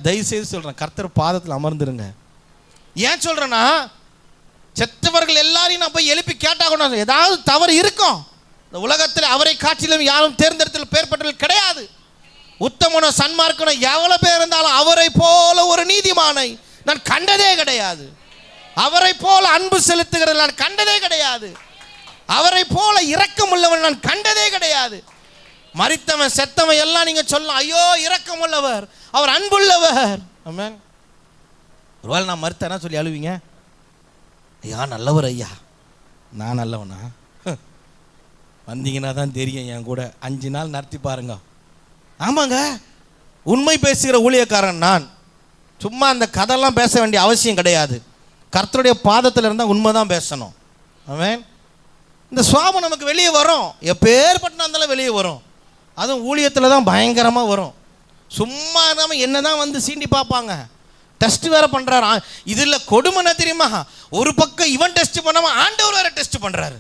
தயவு செய்து சொல்றேன், கர்த்தர் பாதத்தில் அமர்ந்துருங்க. ஏன் சொல்றேன்னா, செத்தவர்கள் எல்லாரையும் நான் போய் எழுப்பி கேட்டா கூட ஏதாவது தவறு இருக்கும். இந்த உலகத்தில் அவரை காட்டிலும் யாரும் தேர்ந்தெடுத்தல் பேர் பெற்றவர்கள் கிடையாது. உத்தமனோ சன்மார்க்கனோ எவ்வளவு பேர் இருந்தாலும் அவரை போல ஒரு நீதிமானை நான் கண்டதே கிடையாது. அவரை போல அன்பு செலுத்துகிறது நான் கண்டதே கிடையாது. அவரை போல இரக்கம் உள்ளவன் நான் கண்டதே கிடையாது. மரித்தவன் செத்தவன் எல்லாம் நீங்க சொல்லலாம், ஐயோ இரக்கம் உள்ளவர், அவர் அன்புள்ளவர். ஆமென். ஒருவேளை நான் மறுத்தேன்னா சொல்லி அழுவீங்க, ஐயா நல்லவர், ஐயா நான் நல்லவனா? வந்தீங்கன்னா தான் தெரியும். என் கூட 5 நாள் நடத்தி பாருங்க. ஆமாங்க, உண்மை பேசுகிற ஊழியக்காரன் நான். சும்மா அந்த கதையெல்லாம் பேச வேண்டிய அவசியம் கிடையாது. கர்த்தருடைய பாதத்தில் இருந்தால் உண்மை தான் பேசணும். ஆமென். இந்த சுவாபம் நமக்கு வெளியே வரும், எப்பேற்பட்ட இருந்தாலும் வெளியே வரும். அதுவும் ஊழியத்தில் தான் பயங்கரமாக வரும். சும்மா இல்லாமல் என்ன தான் வந்து சீண்டி பார்ப்பாங்க, டெஸ்ட் வேற பண்ணுறாரு. இதில் கொடுமை என்ன தெரியுமா, ஒரு பக்கம் இவன் டெஸ்ட் பண்ணாமல் ஆண்டவர் வேற டெஸ்ட் பண்ணுறாரு.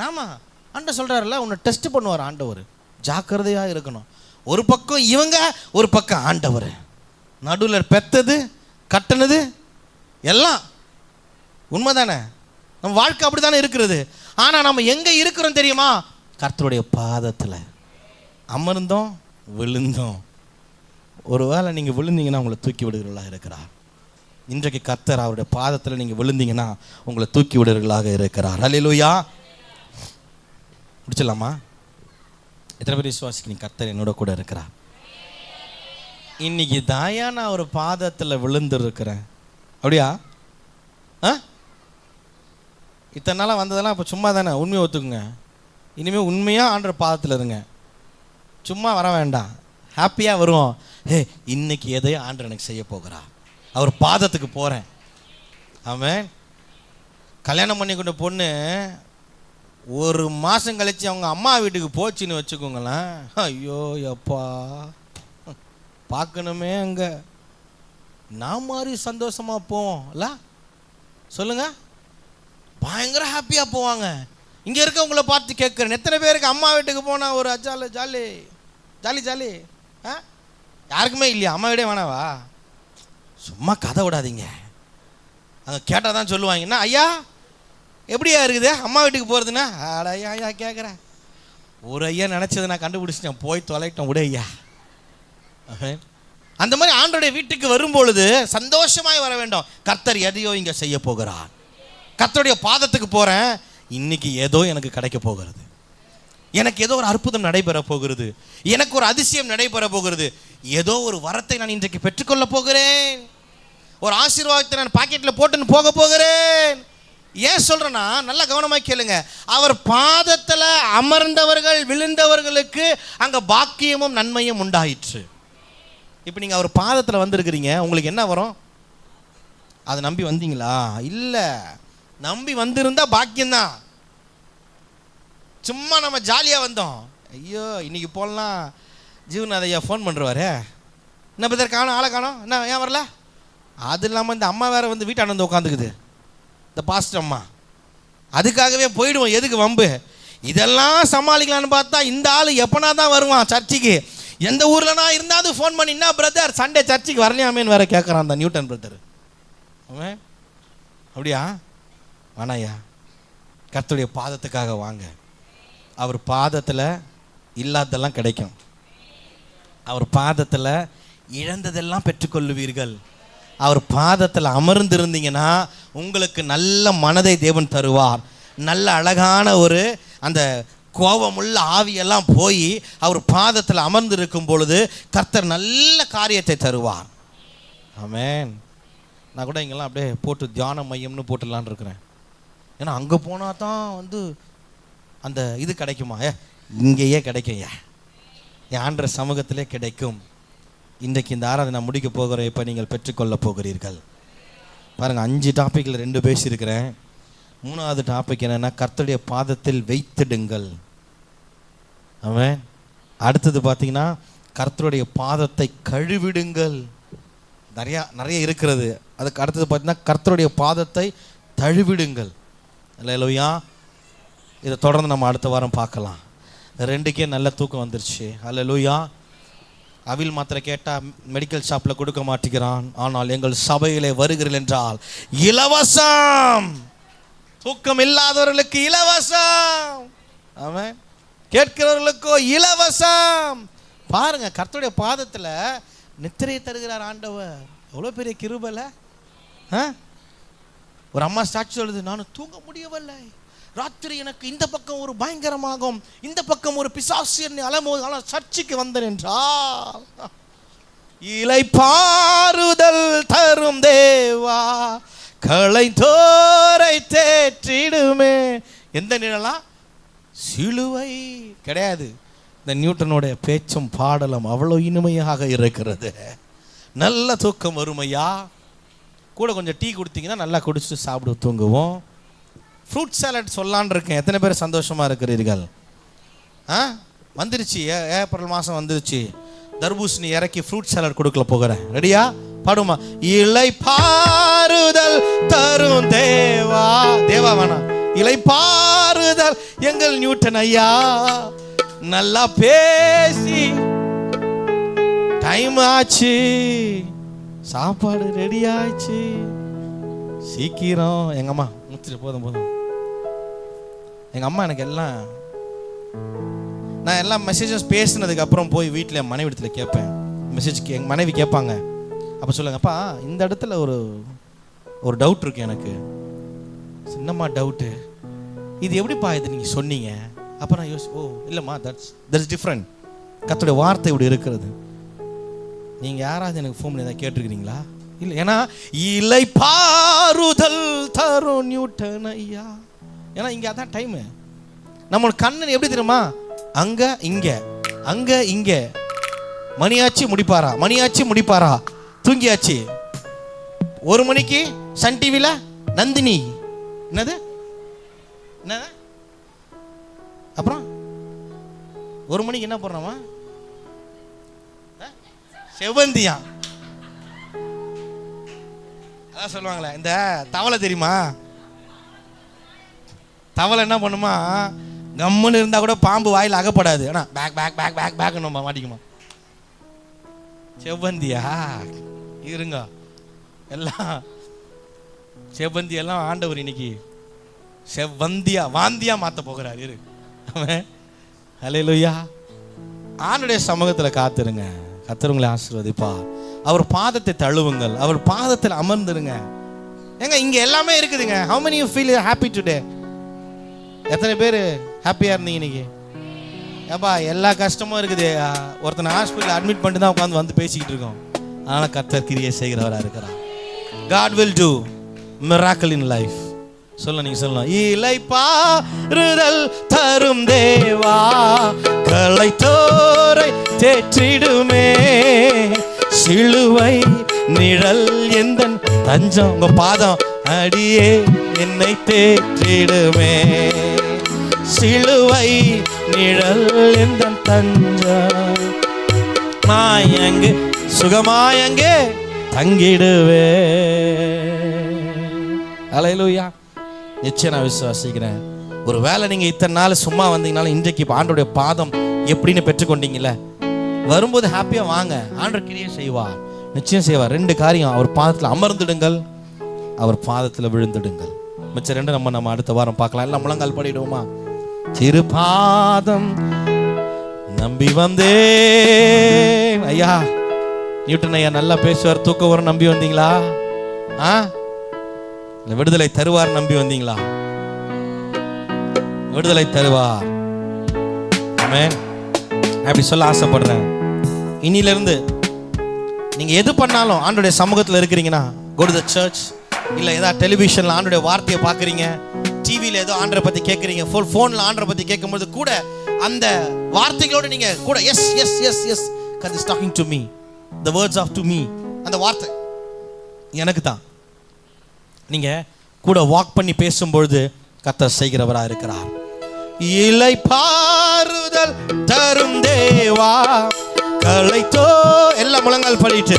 ஆமாம், ஆண்டவர் சொல்கிறாருல்ல, உன்னை டெஸ்ட் பண்ணுவார் ஆண்டவர், ஜாக்கிரதையாக இருக்கணும். ஒரு பக்கம் இவங்க, ஒரு பக்கம் ஆண்டவர், நடுவில் பெத்தது கட்டினது எல்லாம் உண்மை தானே. நம்ம வாழ்க்கை அப்படி தானே இருக்கிறது. ஆனால் நம்ம எங்கே இருக்கிறோம் தெரியுமா? கர்த்தருடைய பாதத்தில் அமர்ந்தோம், விழுந்தோம். ஒருவேளை நீங்கள் விழுந்தீங்கன்னா உங்களை தூக்கி விடுகிறவர்களாக இருக்கிறார். இன்றைக்கு கர்த்தர் அவருடைய பாதத்தில் நீங்கள் விழுந்தீங்கன்னா உங்களை தூக்கி விடுகிறவர்களாக இருக்கிறார். அல்லேலூயா. முடிச்சிடலாமா? எத்தனை பேர் விசுவாசிக்கிறீங்க கர்த்தர் என்னோட கூட இருக்கிறார்? இன்னைக்கு தாயா நான் ஒரு பாதத்தில் விழுந்து இருக்கிறேன். அப்படியா? இத்தனை நாளாக வந்ததெல்லாம் இப்போ சும்மா தானே. உண்மையை ஒத்துக்குங்க. இனிமேல் உண்மையாக ஆண்டவர் பாதத்தில் இருங்க, சும்மா வர வேண்டாம். ஹாப்பியாக வருவோம். இன்னைக்கு எதையும் ஆண்டவர் எனக்கு செய்ய போகிறா, அவர் பாதத்துக்கு போகிறேன். ஆமென். கல்யாணம் பண்ணி கொண்ட பொண்ணு 1 மாதம் கழிச்சு அவங்க அம்மா வீட்டுக்கு போச்சுன்னு வச்சுக்கோங்களேன், ஐயோ எப்பா பார்க்கணுமே, அங்கே நான் மாதிரி சந்தோஷமாக போவோம்ல, சொல்லுங்க, பயங்கர ஹாப்பியாக போவாங்க. இங்கே இருக்கவங்கள பார்த்து கேட்குறேன், எத்தனை பேருக்கு அம்மா வீட்டுக்கு போனால் ஒரு அஜால ஜாலி ஜாலி ஜாலி? யாருக்குமே இல்லையா? அம்மா வீடே வேணாவா? சும்மா கதை விடாதீங்க. அங்கே கேட்டால் தான் சொல்லுவாங்க, என்ன ஐயா எப்படியா இருக்குது அம்மா வீட்டுக்கு போகிறதுன்னா? ஐயா ஐயா கேட்குறேன். ஒரு ஐயா நினச்சது நான் கண்டுபிடிச்சிட்டேன், போய் தொலைட்டோம் விட ஐயா. அந்த மாதிரி ஆண்டோடைய வீட்டுக்கு வரும்பொழுது சந்தோஷமாய் வர வேண்டும். கர்த்தர் எதையோ இங்கே செய்ய போகிறார். கர்த்தருடைய பாதத்துக்கு போகிறேன், இன்னைக்கு ஏதோ எனக்கு கிடைக்க போகிறது. எனக்கு ஏதோ ஒரு அற்புதம் நடைபெற போகிறது, எனக்கு ஒரு அதிசயம் நடைபெற போகிறது, ஏதோ ஒரு வரத்தை நான் இன்றைக்கு பெற்றுக்கொள்ள போகிறேன், ஒரு ஆசீர்வாதத்தை நான் பாக்கெட்டில் போட்டுன்னு போக போகிறேன். ஏன் சொல்றேன்னா, நல்லா கவனமாக கேளுங்க. அவர் பாதத்தில் அமர்ந்தவர்கள் விழுந்தவர்களுக்கு அங்கே பாக்கியமும் நன்மையும் உண்டாயிற்று. இப்போ நீங்கள் அவர் பாதத்தில் வந்திருக்கிறீங்க, உங்களுக்கு என்ன வரும்? அதை நம்பி வந்தீங்களா? இல்லை, நம்பி வந்திருந்தா பாக்கியம்தான். சும்மா நம்ம ஜாலியாக வந்தோம், ஐயோ இன்னைக்கு போடலாம், ஜீவன் ஐயா ஃபோன் பண்ணுறாரு, என்ன பத்திர காணும், ஆளை காணும், என்ன ஏன் வரல? அது இல்லாமல் இந்த அம்மா வேறு வந்து வீட்டாண்ட வந்து உட்காந்துக்குது, இந்த பாஸ்டர் அம்மா, அதுக்காகவே போயிடுவோம், எதுக்கு வம்பு? இதெல்லாம் சமாளிக்கலான்னு பார்த்தா இந்த ஆள் எப்போனா தான் வருவான் சர்ச்சுக்கு. எந்த ஊர்லனா இருந்தாலும் ஃபோன் பண்ணி, என்ன பிரதர் சண்டே சர்ச்சுக்கு வரலையாமேன்னு வேற கேட்குறான் அந்த நியூட்டன் பிரதர். அவன் அப்படியா? வானாயா, கர்த்தருடைய பாதத்துக்காக வாங்க. அவர் பாதத்தில் இல்லாததெல்லாம் கிடைக்கும், அவர் பாதத்தில் இழந்ததெல்லாம் பெற்றுக்கொள்ளுவீர்கள். அவர் பாதத்தில் அமர்ந்திருந்தீங்கன்னா உங்களுக்கு நல்ல மனதை தேவன் தருவார். நல்ல அழகான ஒரு அந்த கோபமுள்ள ஆவியெல்லாம் போய் அவர் பாதத்தில் அமர்ந்திருக்கும் பொழுது கர்த்தர் நல்ல காரியத்தை தருவார். ஆமென். நான் கூட இங்கெல்லாம் அப்படியே போட்டு தியான மையம்னு போட்டுடலான்னு இருக்கிறேன். ஏன்னா அங்கே போனால் தான் வந்து அந்த இது கிடைக்குமா? இங்கேயே கிடைக்கும், என் ஆண்டவர் சமூகத்திலே கிடைக்கும். இன்றைக்கு இந்த ஆராதனை முடிக்க போகிற இப்போ நீங்கள் பெற்றுக்கொள்ள போகிறீர்கள். பாருங்கள், 5 டாப்பிக்கில் 2 பேசியிருக்கிறேன். 3வது டாபிக் என்னென்னா, கர்த்தருடைய பாதத்தில் வைத்திடுங்கள். ஆமென். அடுத்தது பார்த்தீங்கன்னா, கர்த்தருடைய பாதத்தை கழுவிடுங்கள். நிறைய இருக்கிறது. அதுக்கு அடுத்தது பார்த்தீங்கன்னா, கர்த்தருடைய பாதத்தை தழுவிடுங்கள். அல்லேலூயா. இதை தொடர்ந்து நம்ம அடுத்த வாரம் பார்க்கலாம். 2க்கே நல்ல தூக்கம் வந்துருச்சு. அல்லேலூயா. அவில் மாத்திரை கேட்டால் மெடிக்கல் ஷாப்பில் கொடுக்க மாட்டேங்கிறான். ஆனால் எங்கள் சபையிலே வருகிறீர்கள் என்றால் இலவசம். தூக்கம் இல்லாதவர்களுக்கு இலவசம். ஆமென். கேட்கிறவர்களுக்கோ இலவசம். பாருங்க, கர்த்தருடைய பாதத்தில் நித்திரையை தருகிறார் ஆண்டவர். எவ்வளோ பெரிய கிருபைல. ஒரு அம்மா சாட்சி சொல்லுது, நான் தூங்க முடியவில்லை, ராத்திரி எனக்கு இந்த பக்கம் ஒரு பயங்கரமாகும், இந்த பக்கம் ஒரு பிசாசு என்னை அலமோது, ஆனால் சர்ச்சுக்கு வந்தேன் என்றால் இளைப்பாறுதல் தரும் தேவா களைத்தோரை தேற்றிடுமே. எந்த நிழலா? சிலுவை. கிடையாது, இந்த நியூட்டனுடைய பேச்சும் பாடலும் அவ்வளோ இனிமையாக இருக்கிறது. நல்ல தூக்கம் வருமையா. கூட கொஞ்சம் டீ கொடுத்தீங்கன்னா நல்லா குடிச்சிட்டு சாப்பிட்டு தூங்குவோம். ஃப்ரூட் சாலட் சொல்லான் இருக்கேன். எத்தனை பேர் சந்தோஷமாக இருக்கிறீர்கள்? வந்துருச்சு, ஏப்ரல் மாதம் வந்துருச்சு. தர்பூசணி இறக்கி ஃப்ரூட் சாலட் கொடுக்கல போகிறேன். ரெடியா? பாடுமா? இலை பாறுதல் தரும் தேவா. தேவா வேணாம், இலை பாறுதல் எங்கள் நியூட்டன் ஐயா. நல்லா பேசி டைம் ஆச்சு, சாப்பாடு ரெடி ஆயிடுச்சு, சீக்கிரம். எங்கள் அம்மா முடிச்சுட்டு போதும். எங்கள் அம்மா எனக்கு நான் எல்லா மெசேஜஸ் பேசினதுக்கு அப்புறம் போய் வீட்டில் என் மனைவி இடத்துல கேட்பேன். எங்கள் மனைவி கேட்பாங்க, அப்போ சொல்லுங்கப்பா இந்த இடத்துல ஒரு டவுட் இருக்கு எனக்கு. சின்னம்மா டவுட்டு, இது எப்படிப்பா இது நீங்கள் சொன்னீங்க? அப்போ நான் ஓ இல்லைம்மா, தட்ஸ் டிஃப்ரெண்ட். கர்த்தருடைய வார்த்தை இப்படி இருக்கிறது. நீங்கள் யாராவது எனக்கு ஃபோன் பண்ணி ஏதாவது கேட்டிருக்கிறீங்களா? இல்லை. ஏன்னா இலை பாறுதல் தரும் நியூட்டன் ஐயா. ஏன்னா இங்கே அதான் டைமு. நம்ம கண்ணன் எப்படி தெரியுமா? அங்கே இங்கே, அங்கே இங்கே. மணியாச்சு முடிப்பாரா, தூங்கியாச்சு. 1 மணிக்கு சன் டிவியில் நந்தினி. என்னது? அப்புறம் 1 மணிக்கு என்ன போடுறோமா? செவந்தியா. அதான் சொல்லுவாங்களே, இந்த தவளை தெரியுமா? தவளை என்ன பண்ணுமா, கம்முன்னு இருந்தால் கூட பாம்பு வாயில் அகப்படாது. ஆனால் back back back back back நம்ம மாட்டிக்குமா. செவ்வந்தியா இருங்க, எல்லாம் செவ்வந்தி எல்லாம் ஆண்டவர் இன்னைக்கு வாந்தியா மாற்ற போகிறார். இரு. ஹல்லேலூயா. ஆண்டுடைய சமூகத்தில் காத்துருங்க, கர்த்தர் ஆசீர்வதிப்பா. அவர் பாதத்தை தழுவுங்கள், அவர் பாதத்தில் அமர்ந்துருங்க. ஏங்க இங்க எல்லாமே இருக்குதுங்க. How many you feel happy today? எத்தனை பேர் ஹாப்பியா இருந்தீங்க இன்னைக்கு? ஏப்பா எல்லா கஷ்டமும் இருக்குது, ஒருத்தனை ஹாஸ்பிட்டல் அட்மிட் பண்ணிட்டு தான் உட்காந்து வந்து பேசிக்கிட்டு இருக்கோம். அதனால் கர்த்தர் கிரியை செய்கிறவராக இருக்கிறார். God will do miracle in life. நீங்க சொல்லணும், இளைப்பாறுதல் தரும் தேவா களைத்தோரை தேற்றிடுமே, சிலுவை நிழல் எந்தன் தஞ்சம். உங்க பாதம் அடியே என்னை தேற்றிடுமே, சிலுவை நிழல் எந்தன் தஞ்சம். மாயங்கு சுகமாயங்கே தங்கிடுவே. அல்லேலூயா. நிச்சயம் நான் விசுவாசிக்கிறேன். ஒரு வேளை நீங்க இத்தனை நாள் சும்மா வந்தீங்கனாலும் இன்றைக்கு ஆண்டோடைய பாதம் எப்படின்னு பெற்றுக்கொண்டீங்கல்ல, வரும்போது ஹாப்பியா வாங்க. ஆண்டவர் கிரியை செய்வார், நிச்சயம் செய்வார். 2 காரியம், அவர் பாதத்தில் அமர்ந்துடுங்கள், அவர் பாதத்தில் விழுந்துடுங்கள். மிச்சம் 2 நம்ம அடுத்த வாரம் பார்க்கலாம். எல்லாம் முழங்கால் படிடுவோமா? திருப்பாதம் நம்பி வந்தே. ஐயா நியூட்டன் ஐயா நல்லா பேசுவார், தூக்கம் வரும் நம்பி வந்தீங்களா? விடுதலை தருவார் நம்பி வந்தீங்களா? விடுதலை தருவார். ஆமென். அப்படி சொல்ல ஆசைப்படுறேன். இனியிலிருந்து நீங்க எது பண்ணாலும் ஆண்டவருடைய சமூகத்தில் இருக்கிறீங்கன்னா, go to the church, இல்ல ஏதாவது டெலிவிஷன்ல ஆண்டவருடைய வார்த்தையை பார்க்குறீங்க, டிவியில் ஏதோ ஆண்டரை பத்தி கேட்குறீங்க, ஃபோன்ல ஆண்டரை பத்தி கேட்கும்போது கூட அந்த வார்த்தைகளோடு நீங்க கூட yes yes yes yes God is talking to me, the words of to me, அந்த வார்த்தை எனக்கு தான். நீங்க கூட வாக் பண்ணி பேசும்பொழுது கர்த்தர் செய்கிறவராக இருக்கிறார். இளைப்பாறுதல் தரும் தேவா களைத்தோ. எல்லாம் முழங்கால் படிட்டு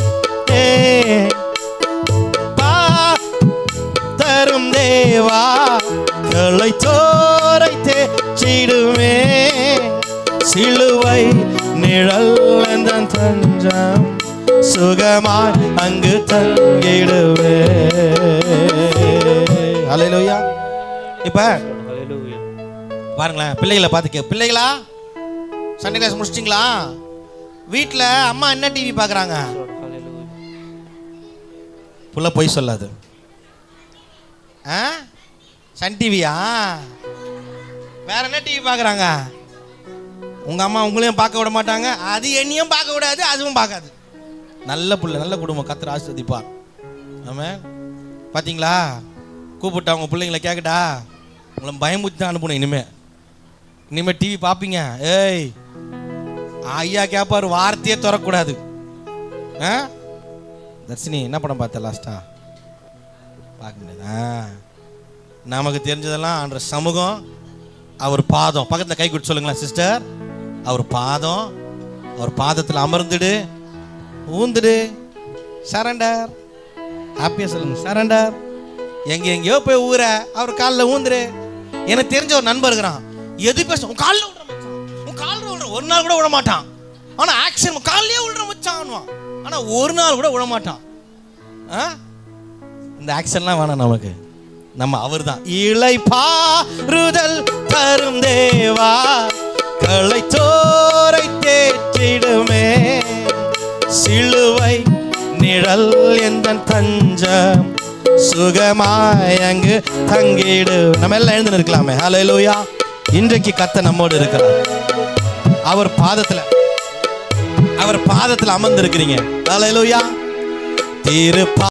தரும் தேவா களைத்தோரை தேற்றிடுமே, சிலுவை நிழல் எந்தன் தஞ்சம், சுகமாய் அங்கு தங்கிடுவே. அல்லேலூயா. இப்ப பாருங்களேன், பிள்ளைகளை பார்த்து பிள்ளைகளா சண்டே கிளாஸ் முடிச்சிட்டீங்களா? வீட்டில் அம்மா என்ன டிவி பார்க்குறாங்க? புள்ள போய் சொல்லாது. சன் டிவியா? வேற என்ன டிவி பார்க்குறாங்க? உங்க அம்மா உங்களையும் பார்க்க விட மாட்டாங்க, அது என்னையும் பார்க்க விடாது, அதுவும் பார்க்காது. நல்ல பிள்ளை, நல்ல குடும்பம், கர்த்தர் ஆசீர்வதிப்பார். ஆமென். பார்த்தீங்களா, கூப்பிட்டா உங்கள் பிள்ளைங்களை கேட்கட்டா, உங்களை பயமுத்தி தான் அனுப்பணும். இனிமே டிவி பார்ப்பீங்க, ஏய் ஐயா கேட்பாரு, வார்த்தையே திறக்கூடாது. தர்ஷினி என்ன படம் பார்த்த லாஸ்டா? பார்க்க முடியாதா? நமக்கு தெரிஞ்சதெல்லாம் ஆண்ட சமூகம், அவர் பாதம். பக்கத்தில் கை கொடுத்து சொல்லுங்களேன் சிஸ்டர், அவர் பாதம், அவர் பாதத்தில் அமர்ந்துடு, ஊந்துடு, சரண்டர். ஹாப்பியா சொல்லுங்க, சரண்டர். எங்கேயோ போய் ஊற அவர் காலில் ஊந்துரு. எனக்கு தெரிஞ்ச ஒரு நண்பர் இருக்கிறான், எது பேச உன் காலில் விடுற மச்சான், உன் காலில் விடுற, ஒரு நாள் கூட விட மாட்டான். ஆனால் ஆக்ஷன் காலிலே விடுற மச்சான், ஆனால் ஒரு நாள் கூட விட மாட்டான். இந்த ஆக்ஷன்லாம் வேணாம் நமக்கு, நம்ம அவர் தான். இளைப்பாறுதல் தரும் தேவா களைத்தோரை தேற்றிடுமே, சிலுவை நிழல் எந்தன் தஞ்சம், சுகமாய் அங்கு தங்கிடு. நம்ம எல்லாம் எழுந்து நிற்கலாமே. ஹல்லேலூயா. இன்றைக்கு கர்த்தர் நம்மோடு இருக்கிறார். அவர் பாதத்தில் அமர்ந்து இருக்கிறீங்க. ஹல்லேலூயா.